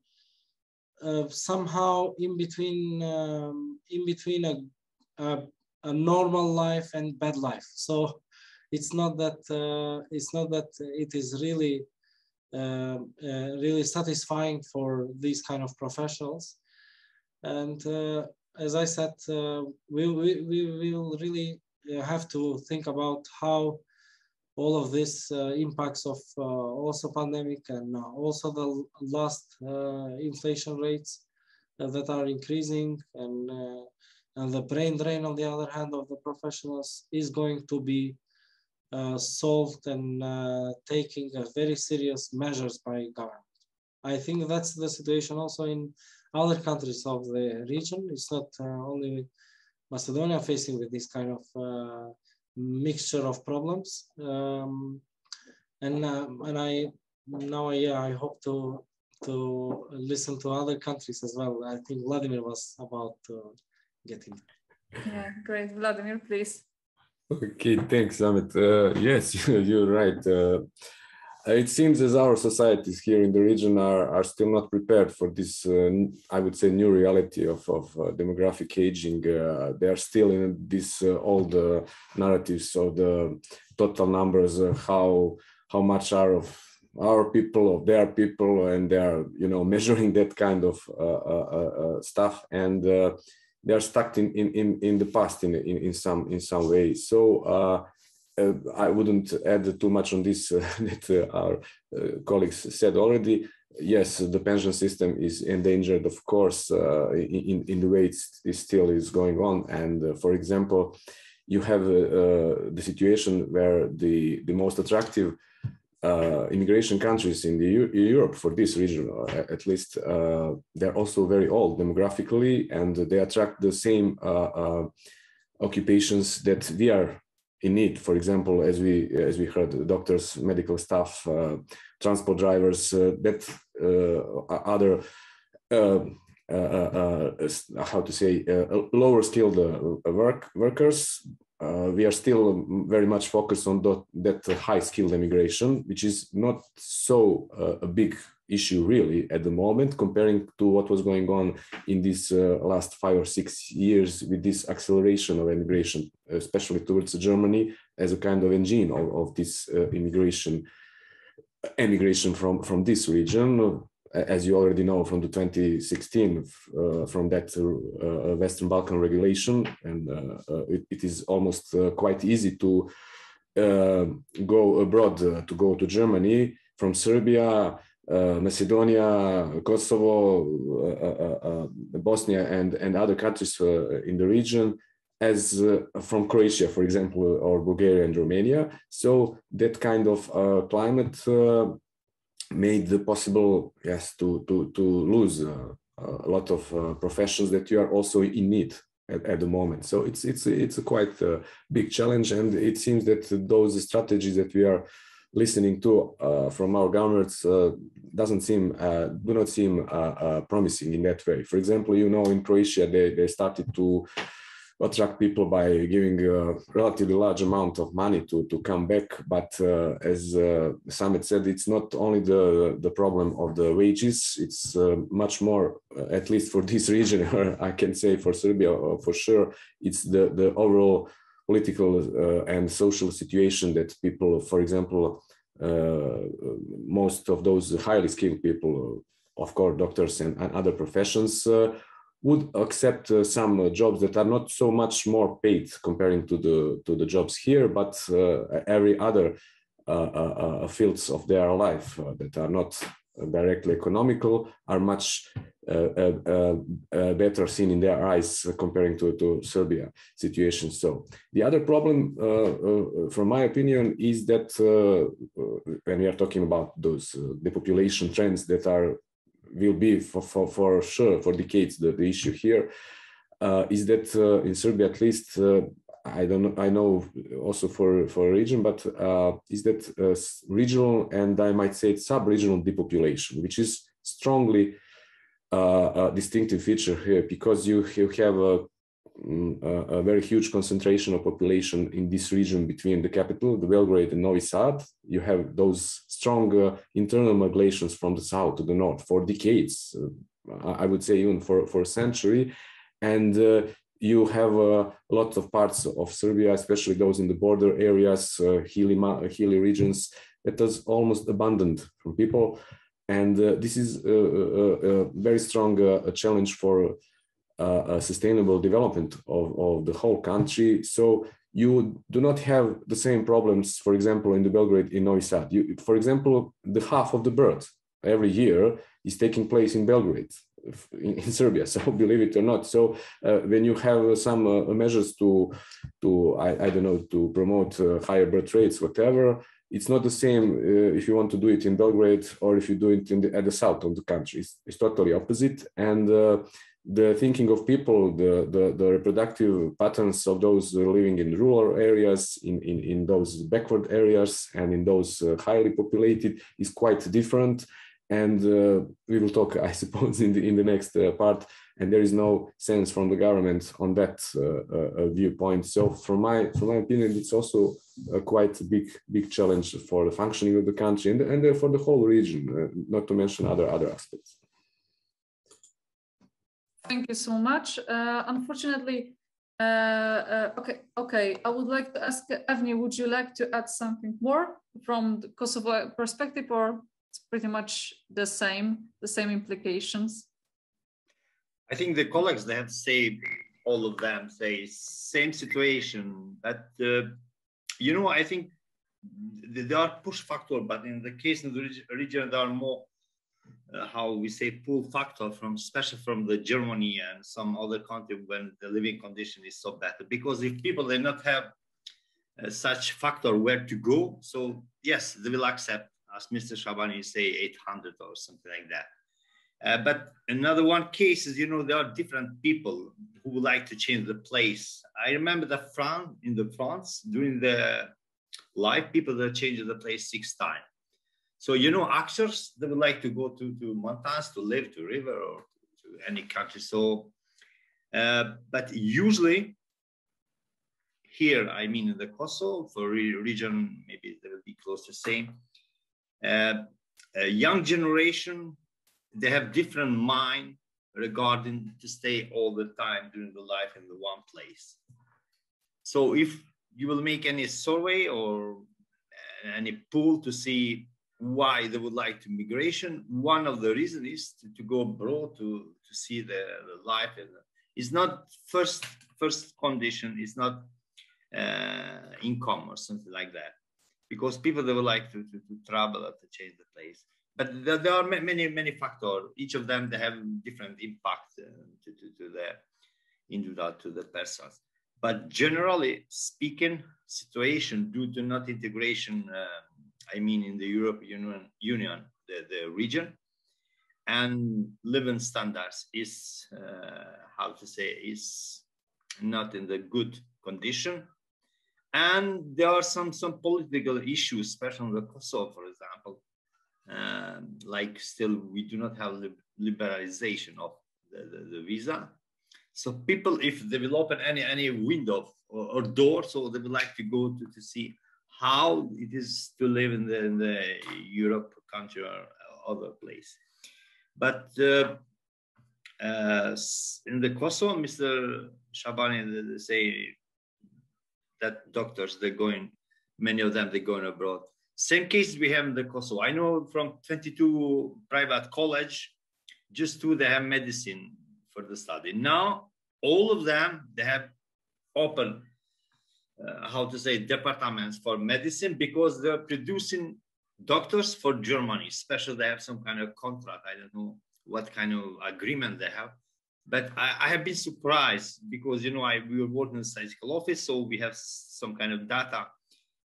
somehow in between a normal life and bad life. So it's not that it is really really satisfying for these kind of professionals. And as I said, we will really have to think about how all of this impacts of also pandemic and also the last inflation rates that are increasing, and the brain drain on the other hand of the professionals is going to be solved and taking very serious measures by government. I think that's the situation also in other countries of the region. It's not only Macedonia facing with this kind of mixture of problems, and I hope to listen to other countries as well. I think Vladimir was about to get in. Yeah, great, Vladimir, please. Okay, thanks, Samet. Yes, you're right. It seems as our societies here in the region are still not prepared for this, I would say, new reality of demographic aging. They are still in this old narratives of the total numbers, how much are of our people, of their people, and they are, measuring that kind of stuff, and they are stuck in the past in some ways. So I wouldn't add too much on this that our colleagues said already. Yes, the pension system is endangered, of course, in the way it still is going on. And for example, you have the situation where the most attractive immigration countries in Europe for this region, at least, they're also very old demographically, and they attract the same occupations that we are in need. For example, as we heard, doctors, medical staff, transport drivers, other how to say lower skilled workers. We are still very much focused on that high skilled immigration, which is not so a big issue really at the moment, comparing to what was going on in these last 5 or 6 years with this acceleration of immigration, especially towards Germany as a kind of engine of this emigration from this region. As you already know, from the 2016, from that Western Balkan regulation, and it is almost quite easy to go abroad, to go to Germany from Serbia, Macedonia, Kosovo, Bosnia, and other countries in the region, as from Croatia, for example, or Bulgaria and Romania. So that kind of climate made it possible, yes, to lose a lot of professions that you are also in need at the moment. So it's a quite big challenge, and it seems that those strategies that we are listening to from our governments do not seem promising in that way. For example, you know, in Croatia they started to attract people by giving a relatively large amount of money to come back. But as Samet said, it's not only the problem of the wages, it's much more, at least for this region, or I can say for Serbia for sure, it's the overall political and social situation that people, for example, most of those highly skilled people, of course, doctors and other professions, would accept some jobs that are not so much more paid comparing to the jobs here, but every other fields of their life that are not directly economical are much better seen in their eyes comparing to Serbia situation. So the other problem, from my opinion, is that when we are talking about those depopulation trends that will be for sure for decades the issue here, is that in Serbia at least, I know also for a region, but is that regional and I might say sub-regional depopulation, which is strongly a distinctive feature here, because you have a very huge concentration of population in this region between the capital, the Belgrade, and Novi Sad. You have those strong internal migrations from the south to the north for decades, I would say even for a century. And you have a lot of parts of Serbia, especially those in the border areas, hilly regions, that is almost abandoned from people. And this is a very strong challenge for sustainable development of the whole country. So you do not have the same problems, for example, in the Belgrade, in Novi Sad. For example, the half of the birth every year is taking place in Belgrade, in Serbia, so believe it or not. So when you have some measures to I don't know, to promote higher birth rates, whatever, it's not the same if you want to do it in Belgrade or if you do it at the south of the country. It's totally opposite. And the thinking of people, the reproductive patterns of those living in rural areas, in those backward areas, and in those highly populated is quite different. And we will talk, I suppose, in the next part. And there is no sense from the government on that viewpoint. So, from my opinion, it's also a quite big challenge for the functioning of the country and for the whole region, not to mention other aspects. Thank you so much. Unfortunately, okay. I would like to ask Avni, would you like to add something more from the Kosovo perspective, or it's pretty much the same implications? I think the colleagues, they have said, all of them say same situation, but you know, I think there are push factor, but in the case of the region, there are more how we say pull factor, especially from the Germany and some other country when the living condition is so bad. Because if people they not have such factor where to go, so yes, they will accept, as Mr. Shabani say, 800 or something like that. But another one case is, you know, there are different people who would like to change the place. I remember that in France, during the life, people that changed the place 6 times. So, you know, actors, they would like to go to mountains, to live, to river, or to any country. So, but usually here, I mean, in the Kosovo, for region, maybe they will be close to the same. A young generation, they have different mind regarding to stay all the time during the life in the one place. So if you will make any survey or any poll to see why they would like to migration, one of the reasons is to go abroad to see the life. It's not first condition, it's not income or something like that, because people they would like to travel or to change the place. But there are many factors. Each of them they have different impact to the individual, to the persons. But generally speaking, situation due to not integration, I mean in the European Union, the region, and living standards is how to say, is not in the good condition. And there are some political issues, especially in the Kosovo, for example, like still we do not have liberalization of the visa. So people, if they will open any window or door, so they would like to go to see how it is to live in the Europe country or other place. But in the Kosovo, Mr. Shabani, they say that doctors, they're going, many of them, they're going abroad. Same case we have in the Kosovo. I know from 22 private college, just 2, they have medicine for the study. Now, all of them, they have open, how to say, departments for medicine, because they're producing doctors for Germany, especially they have some kind of contract. I don't know what kind of agreement they have, but I have been surprised because, you know, we were working in the statistical office, so we have some kind of data.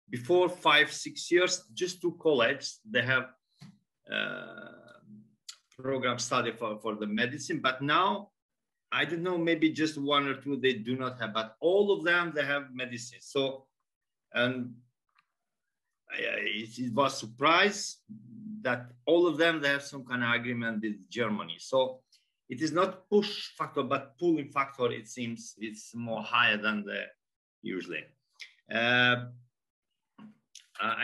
Before 5-6 years, just 2 colleges, they have program study for the medicine, but now, I don't know, maybe just 1 or 2 they do not have, but all of them, they have medicine. So, and it was a surprise that all of them, they have some kind of agreement with Germany. So it is not push factor, but pulling factor, it seems it's more higher than the usually. I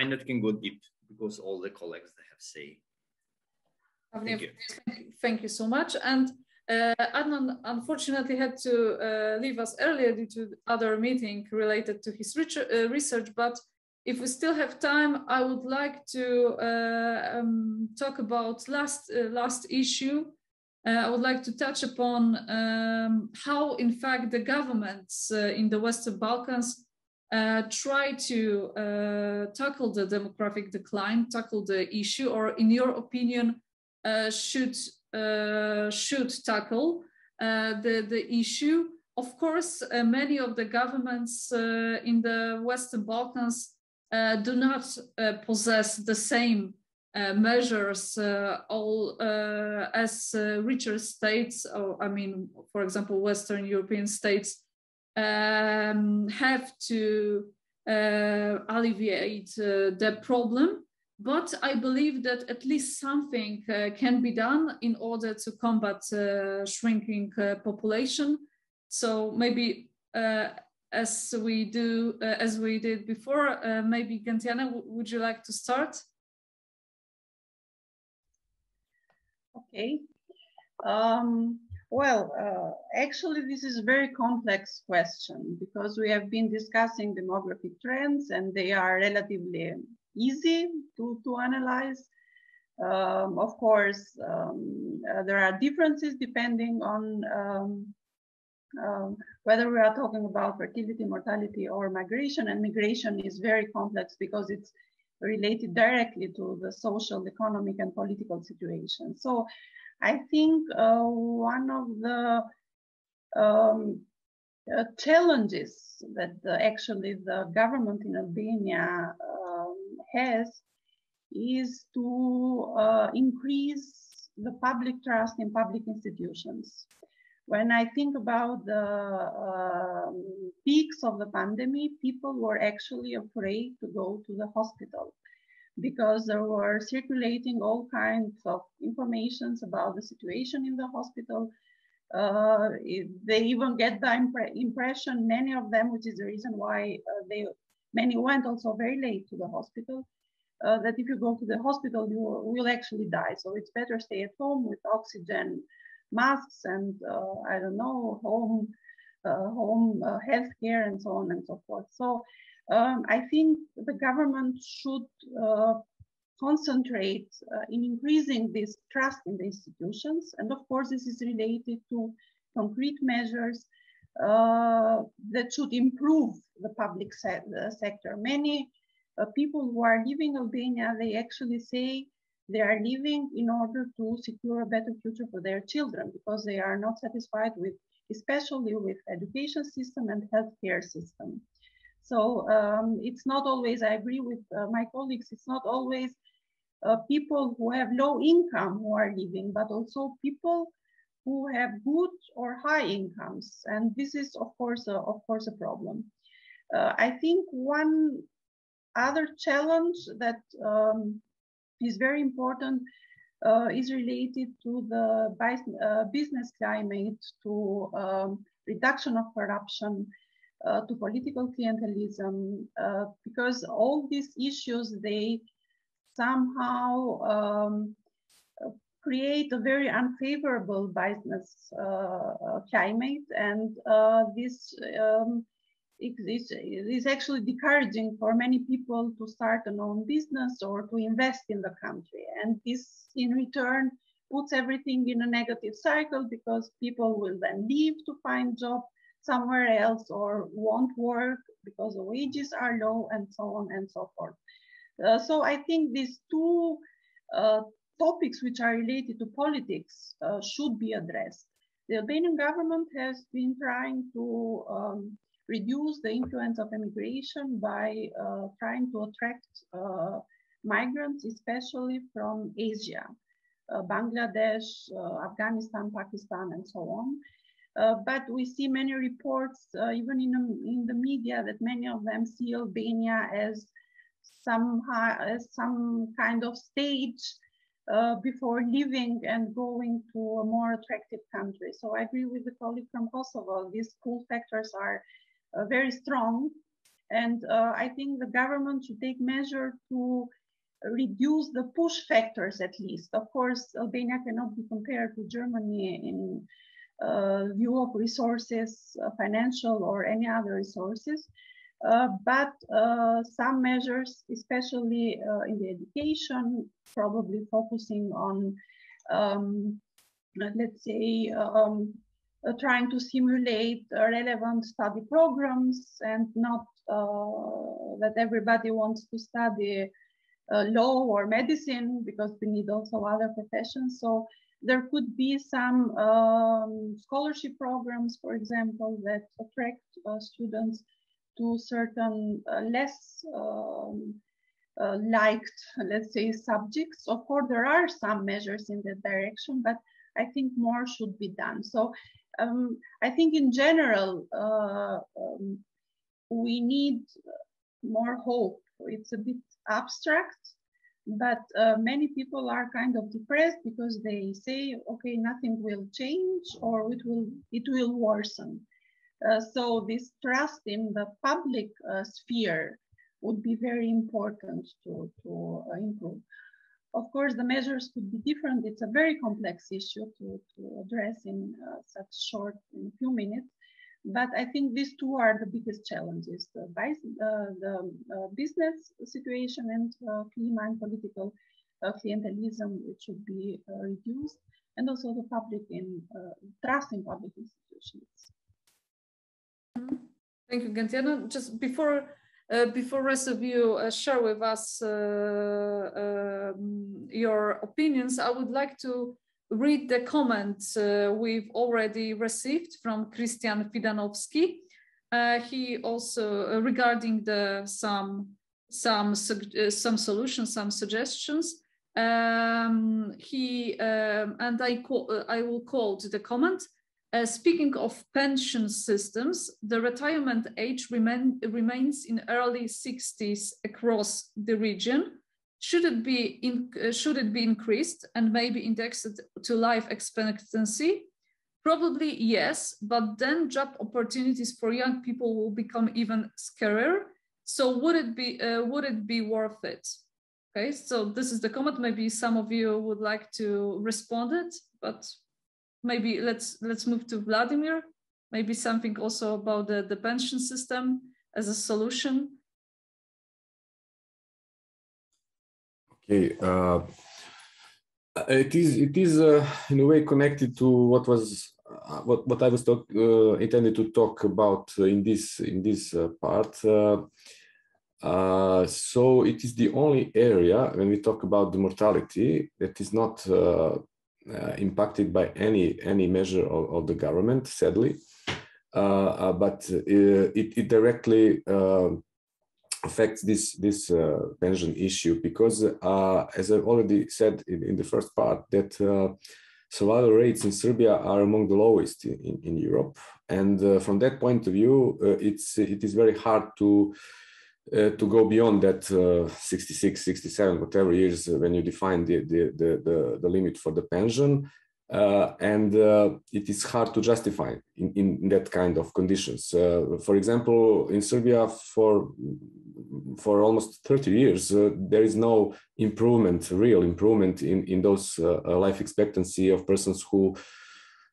not can go deep because all the colleagues, they have say. Avni, thank you so much. And Adnan unfortunately had to leave us earlier due to other meeting related to his research, but if we still have time, I would like to talk about last issue. I would like to touch upon how, in fact, the governments in the Western Balkans try to tackle the demographic decline, tackle the issue, or in your opinion, should tackle the issue. Of course, many of the governments in the Western Balkans do not possess the same measures as richer states, or I mean, for example, Western European states have to alleviate the problem. But I believe that at least something can be done in order to combat shrinking population. So maybe as we did before, maybe Gentiana, would you like to start? Okay. Actually, this is a very complex question because we have been discussing demographic trends and they are relatively easy to analyze. Of course, there are differences depending on whether we are talking about fertility, mortality, or migration. And migration is very complex because it's related directly to the social, economic, and political situation. So I think one of the challenges that actually the government in Albania has is to increase the public trust in public institutions. When I think about the peaks of the pandemic, people were actually afraid to go to the hospital because there were circulating all kinds of informations about the situation in the hospital. They even get the impression, many of them, which is the reason why many went also very late to the hospital, that if you go to the hospital, you will actually die. So it's better stay at home with oxygen masks and I don't know, home healthcare and so on and so forth. So I think the government should concentrate in increasing this trust in the institutions. And of course, this is related to concrete measures that should improve the public sector. Many people who are leaving Albania, they actually say they are leaving in order to secure a better future for their children because they are not satisfied with, especially with education system and healthcare system. So it's not always, I agree with my colleagues, it's not always people who have low income who are leaving, but also people who have good or high incomes. And this is, of course, a problem. I think one other challenge that is very important is related to the business climate, to reduction of corruption, to political clientelism, because all these issues, they somehow create a very unfavorable business climate, and this is actually discouraging for many people to start an own business or to invest in the country. And this in return puts everything in a negative cycle, because people will then leave to find job somewhere else or won't work because the wages are low, and so on and so forth. So I think these two topics which are related to politics should be addressed. The Albanian government has been trying to reduce the influence of immigration by trying to attract migrants, especially from Asia, Bangladesh, Afghanistan, Pakistan, and so on. But we see many reports, even in the media, that many of them see Albania as some kind of stage before leaving and going to a more attractive country. So I agree with the colleague from Kosovo. These pull factors are very strong, and I think the government should take measure to reduce the push factors at least. Of course, Albania cannot be compared to Germany in view of resources, financial or any other resources, but some measures, especially in the education, probably focusing on, let's say, trying to simulate relevant study programs, and not that everybody wants to study law or medicine, because we need also other professions. So there could be some scholarship programs, for example, that attract students to certain less liked, let's say, subjects. Of course, there are some measures in that direction, but I think more should be done. So I think in general, we need more hope. It's a bit abstract, but many people are kind of depressed because they say, okay, nothing will change, or it will worsen. So this trust in the public sphere would be very important to improve. Of course, the measures could be different. It's a very complex issue to address in in a few minutes. But I think these two are the biggest challenges: the business situation and political clientelism, which should be reduced, and also the public trust in public institutions. Thank you, Gentiana. Just before rest of you share with us your opinions, I would like to read the comments we've already received from Christian Fidanowski. He also regarding some solutions, some suggestions. And I will quote the comment. Speaking of pension systems, the retirement age remains in early 60s across the region. Should it be increased and maybe indexed to life expectancy? Probably yes, but then job opportunities for young people will become even scarcer. So would it be worth it? Okay, so this is the comment. Maybe some of you would like to respond it, but maybe let's move to Vladimir. Maybe something also about the pension system as a solution. Okay, it is in a way connected to what I was intended to talk about in this part. So it is the only area when we talk about the mortality that is not impacted by any measure of the government, sadly, but it directly affects this pension issue, because as I've already said in the first part, that survival rates in Serbia are among the lowest in Europe, and from that point of view, it is very hard to go beyond that 66, 67, whatever years when you define the limit for the pension. And it is hard to justify in that kind of conditions. For example, in Serbia, for almost 30 years, there is no improvement, real improvement in those life expectancy of persons who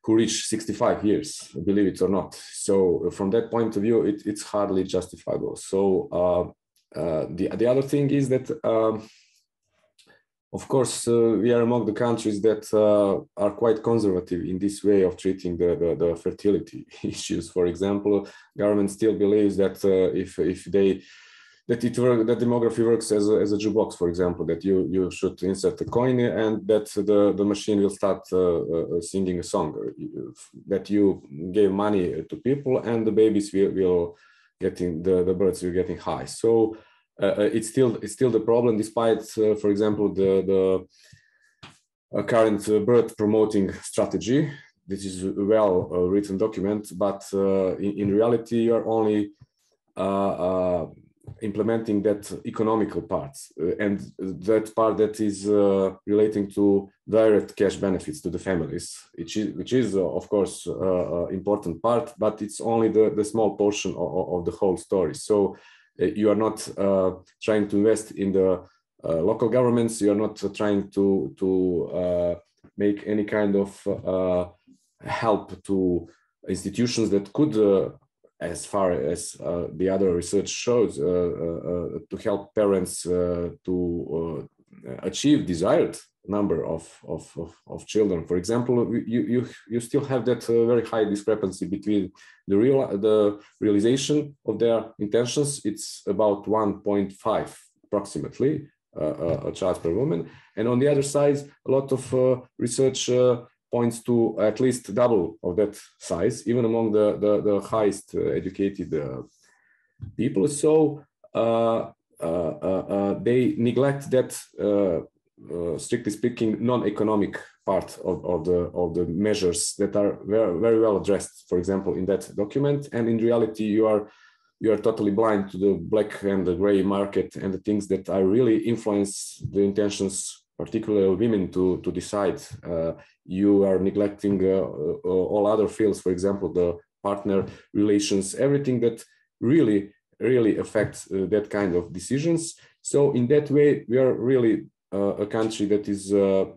reach 65 years, believe it or not. So from that point of view, it's hardly justifiable. So the other thing is that, of course, we are among the countries that are quite conservative in this way of treating the fertility issues. For example, government still believes that that demography works as a jukebox, for example, that you should insert a coin and that the machine will start singing a song, that you gave money to people and the babies will getting, the births will getting high. So it's still the problem, despite, for example, the current birth promoting strategy. This is a well-written document, but in reality, you are only implementing that economical part, and that part that is relating to direct cash benefits to the families, which is of course important part, but it's only the small portion of the whole story. So you are not trying to invest in the local governments. You are not trying to make any kind of help to institutions that could, as far as the other research shows, to help parents to achieve desired number of children. For example, you still have that very high discrepancy between the realization of their intentions. It's about 1.5 approximately a child per woman, and on the other side, a lot of research points to at least double of that size, even among the highest educated people. So they neglect that, strictly speaking, non-economic part of the measures that are very well addressed, for example, in that document. And in reality, you are totally blind to the black and the gray market and the things that are really influence the intentions, particularly of women, to decide. You are neglecting all other fields, for example, the partner relations, everything that really affects that kind of decisions. So in that way, we are really a country that is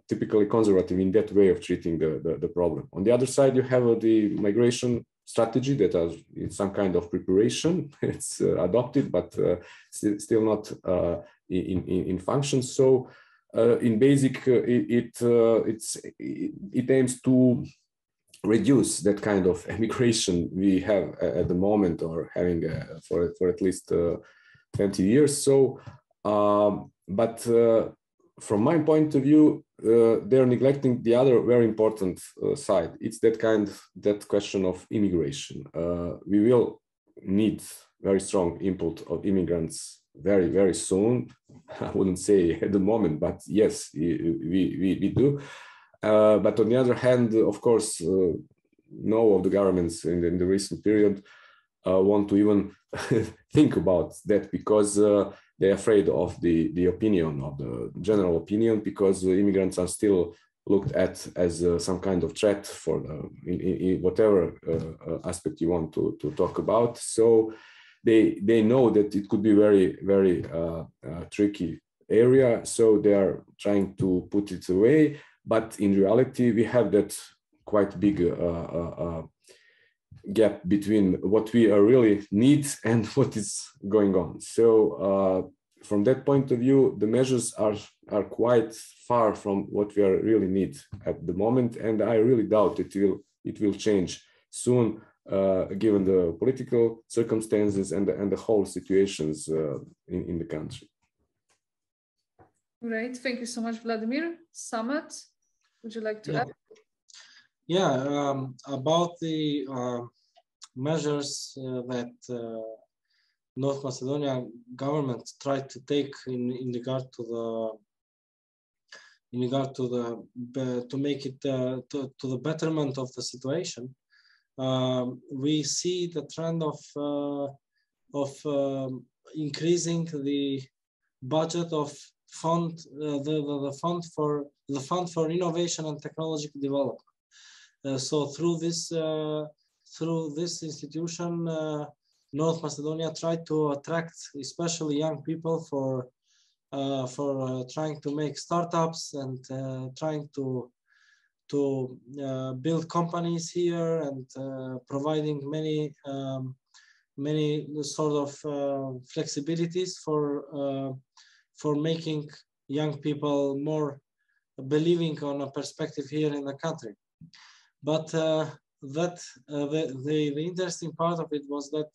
typically conservative in that way of treating the problem. On the other side, you have the migration strategy that is some kind of preparation. It's adopted, but still not in function. So in basic, it aims to reduce that kind of immigration we have at the moment, or having for at least 20 years. So, but from my point of view, they're neglecting the other very important side. It's that question of immigration. We will need very strong input of immigrants very soon. I wouldn't say at the moment, but yes, we do. But on the other hand, of course, no of the governments in the recent period want to even think about that, because they're afraid of the opinion, of the general opinion, because immigrants are still looked at as some kind of threat for in whatever aspect you want to talk about. So they know that it could be very tricky area, so they are trying to put it away. But in reality, we have that quite big gap between what we really need and what is going on. So from that point of view, the measures are quite far from what we really need at the moment, and I really doubt it will change soon, given the political circumstances and the whole situations in the country. Great, thank you so much, Vladimir. Samet, would you like to add? Yeah, about the measures that North Macedonia government tried to take in regard to to make it to the betterment of the situation. We see the trend of increasing the budget of the fund for innovation and technological development. So through this institution, North Macedonia tried to attract especially young people for trying to make startups and trying to build companies here and providing many sort of flexibilities for making young people more believing on a perspective here in the country. But the interesting part of it was that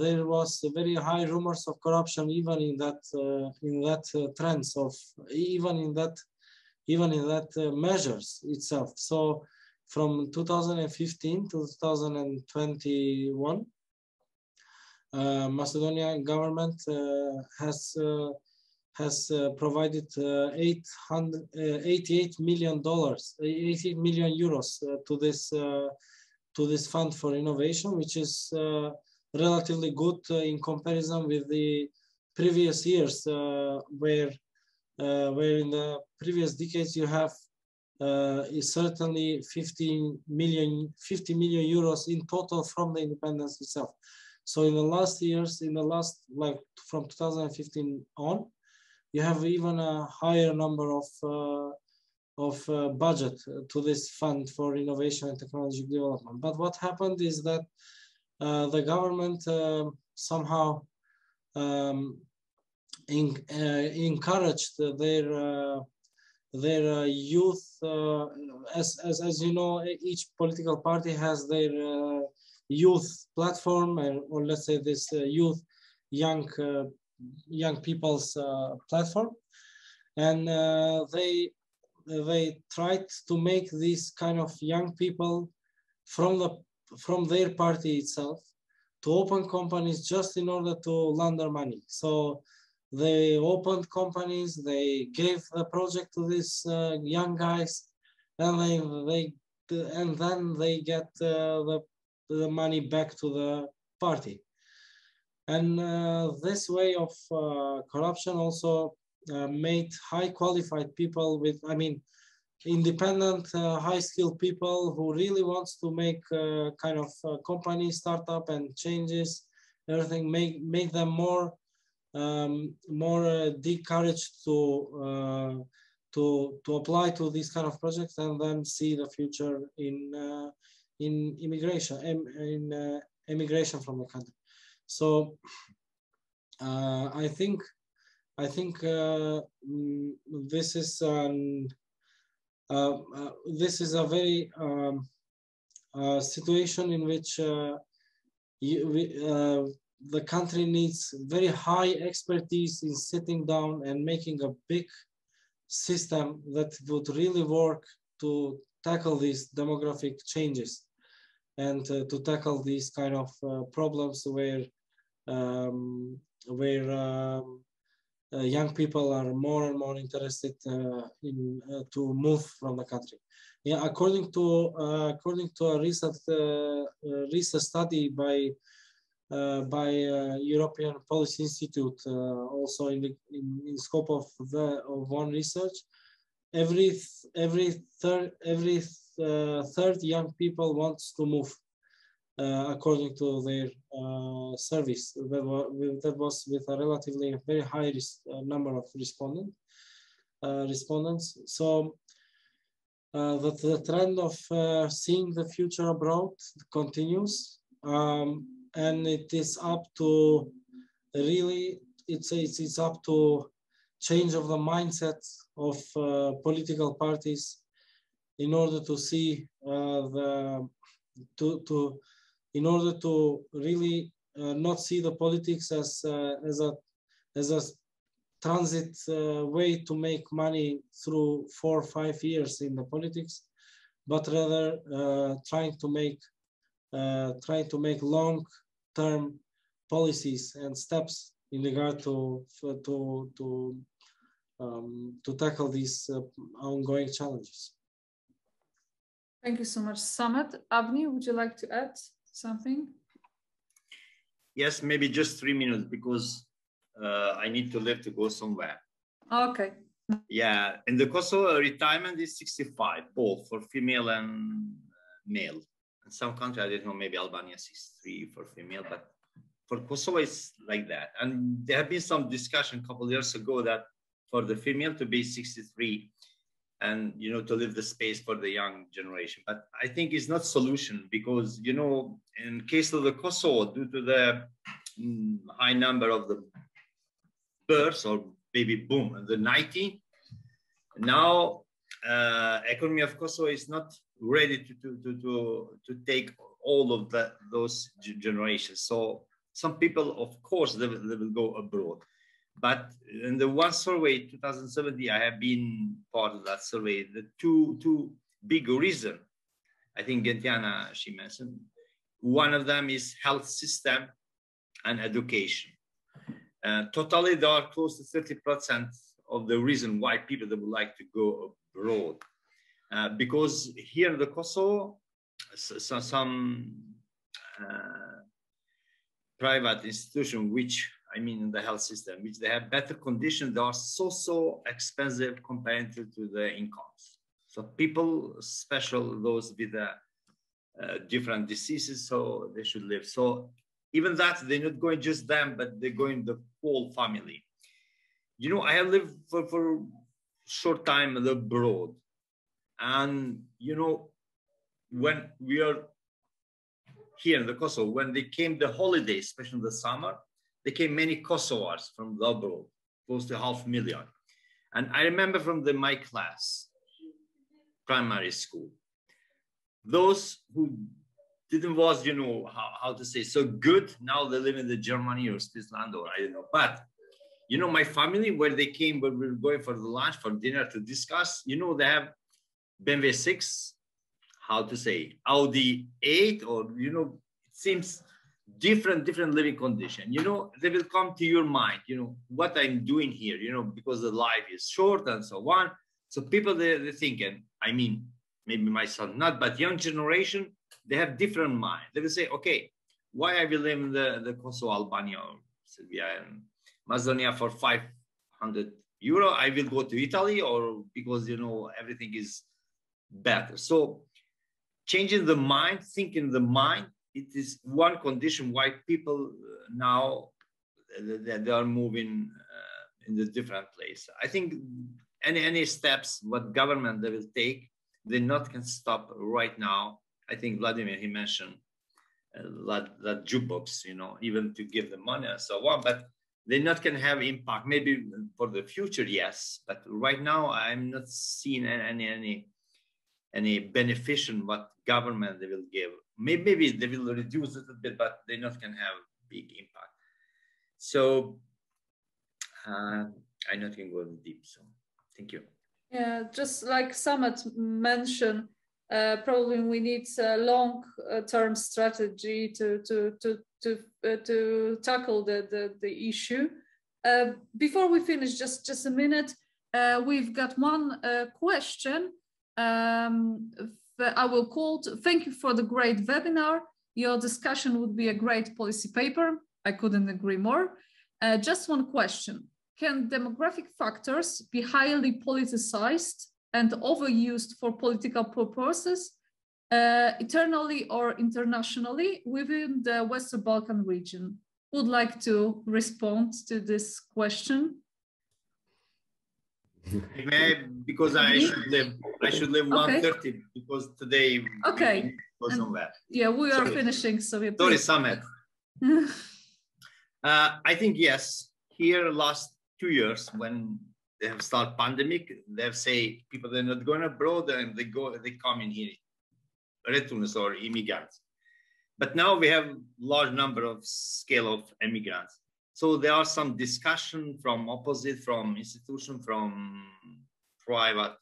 there was very high rumors of corruption even in that trends of even in that measures itself. So from 2015 to 2021, Macedonian government has provided $88 million to this fund for innovation, which is relatively good in comparison with the previous years, where in the previous decades you have is certainly 50 million euros in total from the independence itself. So in the last years, like from 2015 on, you have even a higher number of budget to this fund for innovation and technology development. But what happened is that the government somehow encouraged their youth, as you know, each political party has their youth platform, or let's say this youth young people's platform, and they tried to make these kind of young people from their party itself to open companies just in order to launder money. So they opened companies, they gave the project to these young guys, and then they get the money back to the party. And this way of corruption also made high qualified people with, independent, high skilled people who really wants to make kind of company startup and changes everything, make them more encouraged to apply to these kind of projects and then see the future in immigration from the country. So I think this is a very situation in which the country needs very high expertise in sitting down and making a big system that would really work to tackle these demographic changes and to tackle these kind of problems where young people are more and more interested to move from the country. Yeah, according to a recent study by European Policy Institute, also in scope of one research, every third young people wants to move, according to their service. That was with a relatively very high number of respondents. So the trend of seeing the future abroad continues, and it is up to really it's up to change of the mindset of political parties in order to see in order to really not see the politics as a transit way to make money through 4 or 5 years in the politics, but rather trying to make long-term policies and steps in regard to tackle these ongoing challenges. Thank you so much, Samet. Avni, would you like to add something? Yes, maybe just 3 minutes because I need to leave to go somewhere. Okay. Yeah, in the Kosovo, retirement is 65, both for female and male. In some countries, I don't know, maybe Albania 63 for female, but for Kosovo, it's like that. And there have been some discussion a couple of years ago that for the female to be 63 and, you know, to leave the space for the young generation. But I think it's not solution because, you know, in case of the Kosovo, due to the high number of the births or baby boom in the 90s, now economy of Kosovo is not ready to take all of those generations. So some people, of course, they will go abroad. But in the one survey, 2017, I have been part of that survey. The two big reasons, I think Gentiana, she mentioned, one of them is health system and education. Totally, there are close to 30% of the reason why people that would like to go abroad. Because here in the Kosovo, some private institution, which I mean in the health system, which they have better conditions, they are so expensive compared to the incomes. So people, especially those with different diseases, so they should live. So even that, they're not going just them, but they're going the whole family. You know, I have lived for a short time abroad. And, you know, when we are here in the Kosovo, when they came the holidays, especially in the summer, there came many Kosovars from the abroad, close to 500,000. And I remember from my class, primary school, those who didn't was, you know, how to say, so good, now they live in the Germany or Switzerland or I don't know. But, you know, my family, where they came, when we were going for the lunch, for dinner to discuss, you know, they have BMW 6, how to say, Audi 8, or, you know, it seems different living condition. You know, they will come to your mind, you know, what I'm doing here, you know, because the life is short and so on. So people, they're thinking, I mean, maybe my son not, but young generation, they have different mind. They will say, okay, why I will live in the Kosovo, Albania, or Serbia and Macedonia for 500 euro, I will go to Italy, or because, you know, everything is better. So changing the mind, thinking the mind, it is one condition why people now they are moving in the different place. I think any steps what government they will take, they not can stop right now. I think Vladimir, he mentioned that jukebox, you know, even to give the money and so on, but they not can have impact. Maybe for the future, yes, but right now I'm not seeing any beneficial what government they will give. Maybe they will reduce it a bit, but they not can have big impact. So I not can go deep. So thank you. Yeah, just like Samet mentioned, probably we need a long-term strategy to tackle the issue. Before we finish, just a minute, we've got one question. I will quote, "Thank you for the great webinar. Your discussion would be a great policy paper." I couldn't agree more. Just one question. Can demographic factors be highly politicized and overused for political purposes, internally or internationally within the Western Balkan region? Would like to respond to this question? Because I should live 1:30 because today. Okay. Yeah, we are finishing. So sorry, Samet. I think yes. Here, last 2 years, when they have started pandemic, they have say people they're not going abroad and they come in here, returns or immigrants. But now we have large number of scale of immigrants. So there are some discussion from opposite, from institution, from private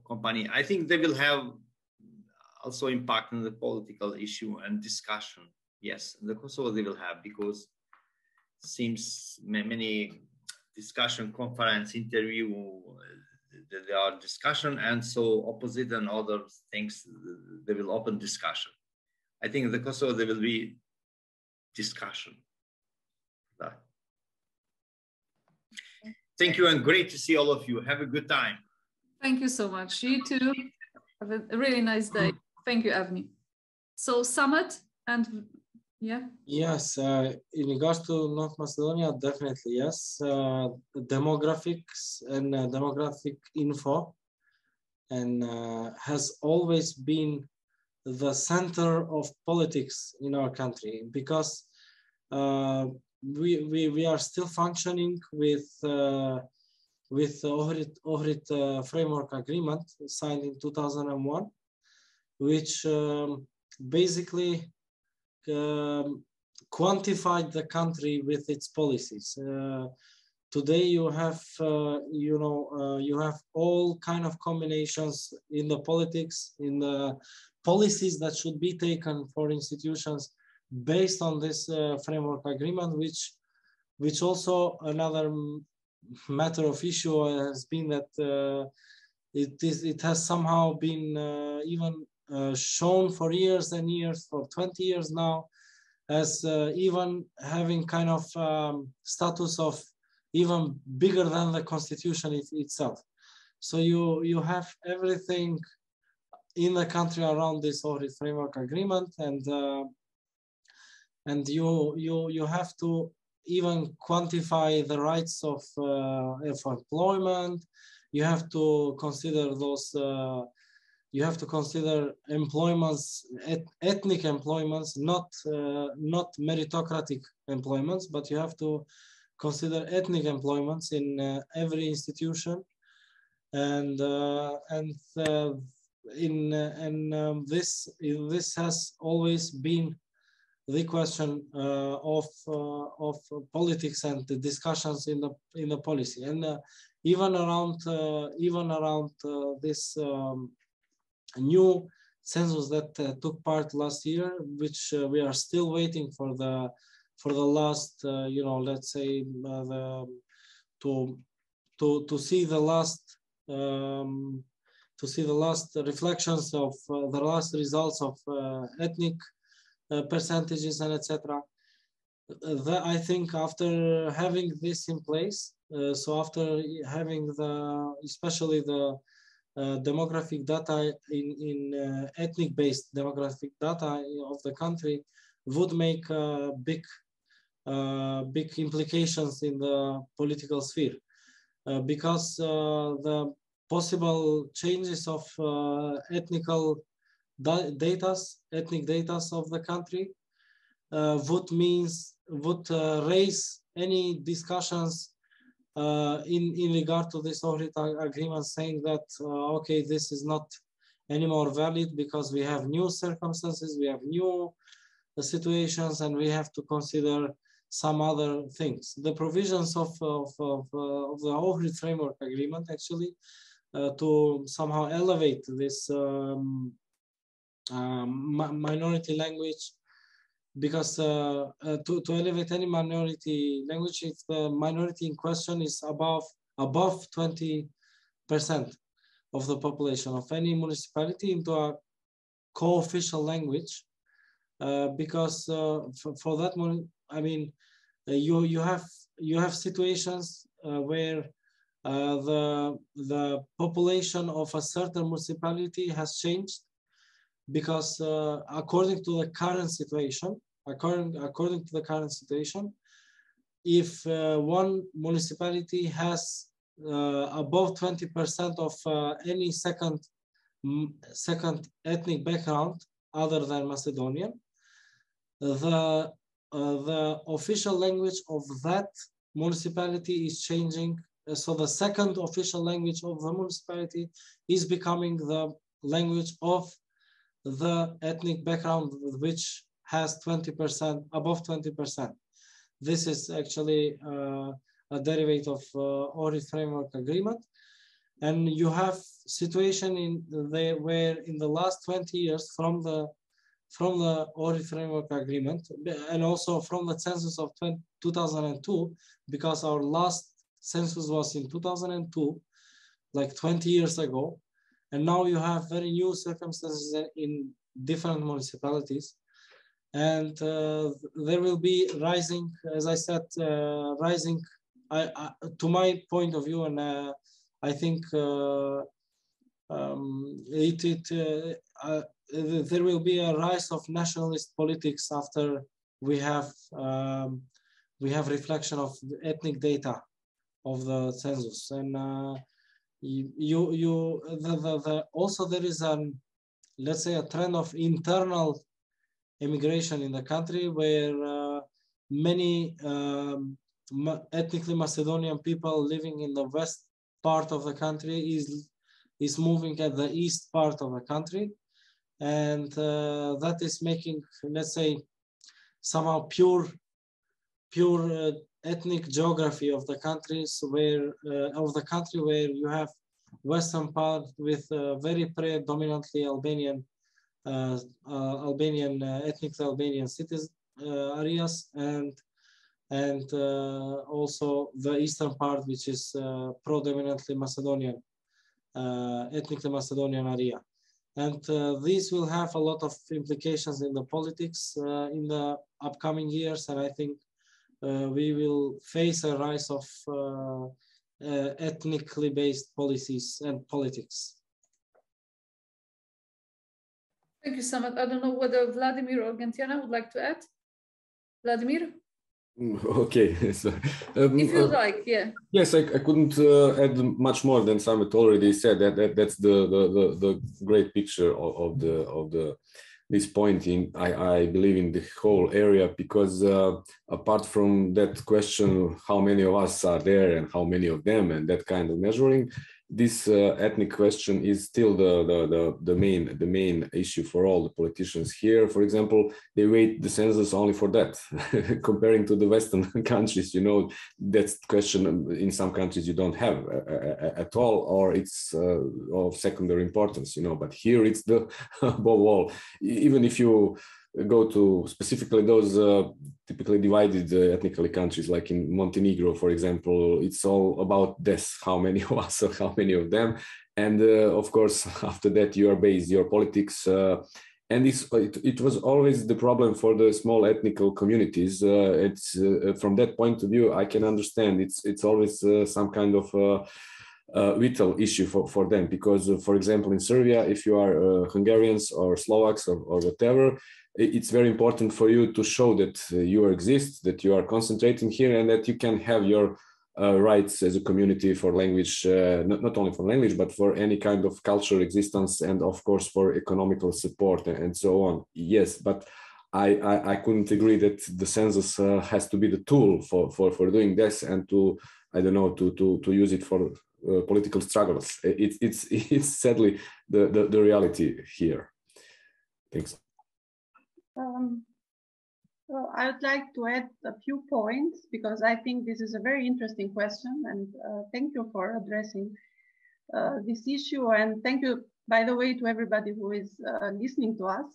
company. I think they will have also impact on the political issue and discussion. Yes, in the Kosovo they will have, because seems many discussion, conference, interview, there are discussion, and so opposite and other things, they will open discussion. I think in the Kosovo, there will be discussion. Thank you, and great to see all of you. Have a good time. Thank you so much. You too. Have a really nice day. Thank you, Avni. So Samet, and yeah. Yes, in regards to North Macedonia, definitely yes. Demographics and demographic info, and has always been the center of politics in our country, because we are still functioning with Ohrid Framework Agreement signed in 2001, which basically quantified the country with its policies. Today you have you have all kind of combinations in the politics, in the policies that should be taken for institutions based on this framework agreement, which also another matter of issue has been that it has somehow been even shown for years and years, for 20 years now, as even having kind of status of even bigger than the constitution itself. So you have everything in the country around this Ohrid Framework Agreement, and you have to even quantify the rights of employment. You have to consider those. You have to consider employments, ethnic employments, not meritocratic employments, but you have to consider ethnic employments in every institution, and this has always been the question of politics and the discussions in the policy, and even around this new census that took part last year, which we are still waiting for the last let's say to see the last reflections of the last results of ethnic percentages and etc. I think after having this in place, so after having especially the demographic data in ethnic-based demographic data of the country would make big implications in the political sphere, because the possible changes of ethnic data of the country would raise any discussions in regard to this Ohrid agreement, saying that okay, this is not anymore valid because we have new circumstances, we have new situations, and we have to consider some other things. The provisions of the Ohrid Framework Agreement actually to somehow elevate this minority language, because to elevate any minority language, if the minority in question is above 20% of the population of any municipality into a co-official language, because for that one, I mean, you have situations where the population of a certain municipality has changed, because according to the current situation, if one municipality has above 20% of any second ethnic background other than Macedonian, the official language of that municipality is changing. So the second official language of the municipality is becoming the language of the ethnic background which has 20%, above 20%. This is actually a derivative of Ohrid Framework Agreement. And you have situation where in the last 20 years, from the from the Ohrid Framework Agreement, and also from the census of 2002, because our last census was in 2002, like 20 years ago. And now you have very new circumstances in different municipalities. And there will be rising, as I said, rising, to my point of view, and I think there will be a rise of nationalist politics after we have reflection of ethnic data of the census. And also there is let's say a trend of internal immigration in the country, where many ethnically Macedonian people living in the west part of the country is moving at the east part of the country, and that is making, let's say, somehow pure ethnic geography of the countries where where you have western part with very predominantly Albanian ethnic Albanian cities areas, and also the eastern part, which is predominantly Macedonian, ethnically Macedonian area. And these will have a lot of implications in the politics in the upcoming years, and I think we will face a rise of ethnically based policies and politics. Thank you, Samet. I don't know whether Vladimir or Gentiana would like to add. Vladimir? Okay. So, if you like, yeah. Yes, I couldn't add much more than Samet already said. That's the great picture of this point in, I believe, in the whole area, because apart from that question, how many of us are there and how many of them, and that kind of measuring, this ethnic question is still the main issue for all the politicians here. For example, they wait the census only for that. Comparing to the Western countries, you know, that question in some countries you don't have at all, or it's of secondary importance, you know. But here it's the above all. Even if you go to specifically those typically divided ethnically countries, like in Montenegro, for example, it's all about this, how many of us or how many of them. And of course, after that, you are based your politics. And it was always the problem for the small ethnical communities. It's from that point of view, I can understand it's always some kind of vital issue for them, because for example, in Serbia, if you are Hungarians or Slovaks or whatever, it's very important for you to show that you exist, that you are concentrating here, and that you can have your rights as a community for language, not only for language, but for any kind of cultural existence, and of course for economical support and so on. Yes, but I couldn't agree that the census has to be the tool for doing this, and to, I don't know, to use it for political struggles. It's sadly the reality here. Thanks. Well, I would like to add a few points, because I think this is a very interesting question, and thank you for addressing this issue, and thank you, by the way, to everybody who is listening to us.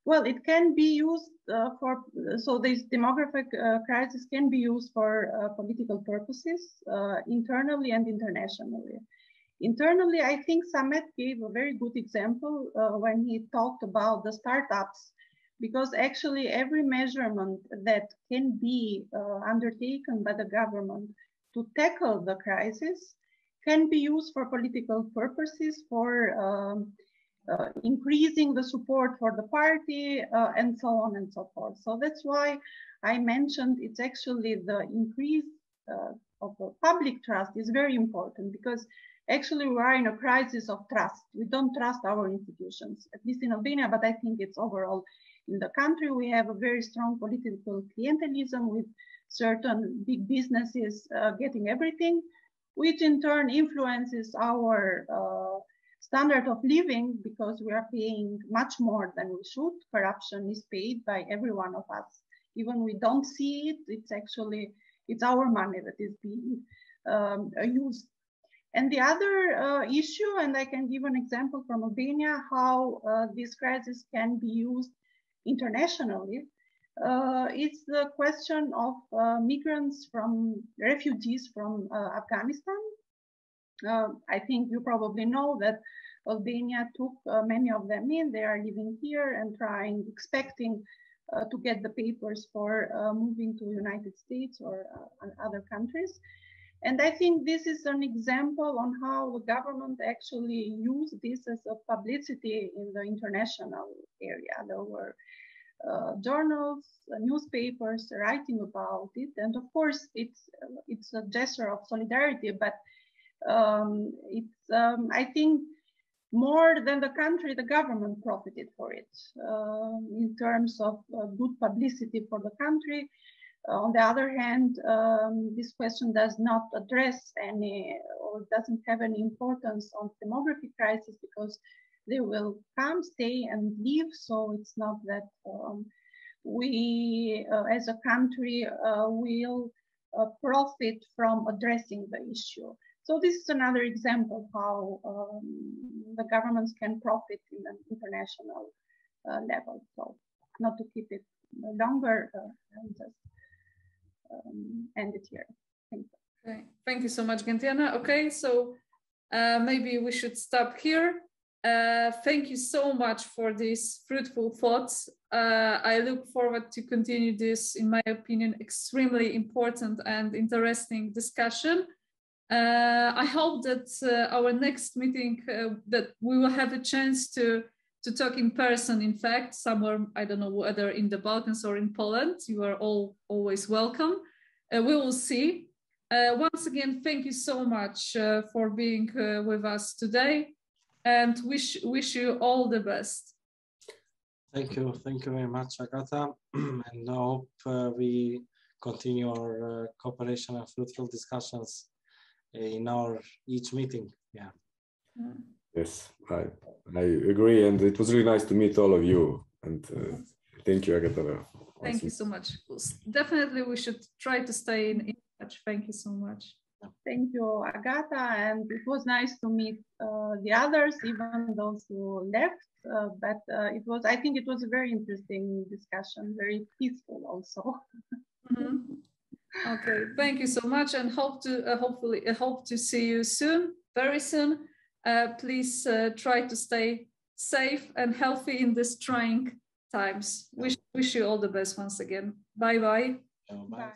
Well, it can be used so this demographic crisis can be used for political purposes, internally and internationally. Internally, I think Samet gave a very good example when he talked about the startups, because actually every measurement that can be undertaken by the government to tackle the crisis can be used for political purposes, for increasing the support for the party, and so on and so forth. So that's why I mentioned it's actually the increase of the public trust is very important, because actually we are in a crisis of trust. We don't trust our institutions, at least in Albania, but I think it's overall in the country. We have a very strong political clientelism with certain big businesses getting everything, which in turn influences our standard of living, because we are paying much more than we should. Corruption is paid by every one of us. Even we don't see it, it's our money that is being used. And the other issue, and I can give an example from Albania, how this crisis can be used internationally, it's the question of refugees from Afghanistan. I think you probably know that Albania took many of them in. They are living here and expecting to get the papers for moving to United States or other countries. And I think this is an example on how the government actually used this as a publicity in the international area. There were journals, newspapers writing about it. And of course, it's a gesture of solidarity, but I think more than the country, the government profited for it in terms of good publicity for the country. On the other hand, this question does not address or doesn't have any importance on demographic crisis because they will come, stay, and leave. So it's not that we, as a country, will profit from addressing the issue. So this is another example how the governments can profit in an international level. So not to keep it longer, and just end it here. Thank you. Okay. Thank you so much, Gentiana. Okay, so maybe we should stop here. Thank you so much for these fruitful thoughts. I look forward to continue this, in my opinion, extremely important and interesting discussion. I hope that our next meeting, that we will have a chance to talk in person, in fact, somewhere, I don't know whether in the Balkans or in Poland. You are all always welcome. We will see. Once again, thank you so much for being with us today, and wish you all the best. Thank you very much, Agata, and I hope we continue our cooperation and fruitful discussions in our each meeting. Yeah. Yes, I agree, and it was really nice to meet all of you. And thank you, Agata. Thank you so much. Definitely, we should try to stay in touch. Thank you so much. Thank you, Agata, and it was nice to meet the others, even those who left. But I think it was a very interesting discussion, very peaceful also. Mm-hmm. Okay, thank you so much, and hope to see you soon, very soon. Please try to stay safe and healthy in these trying times. Wish you all the best once again. Bye-bye. Bye.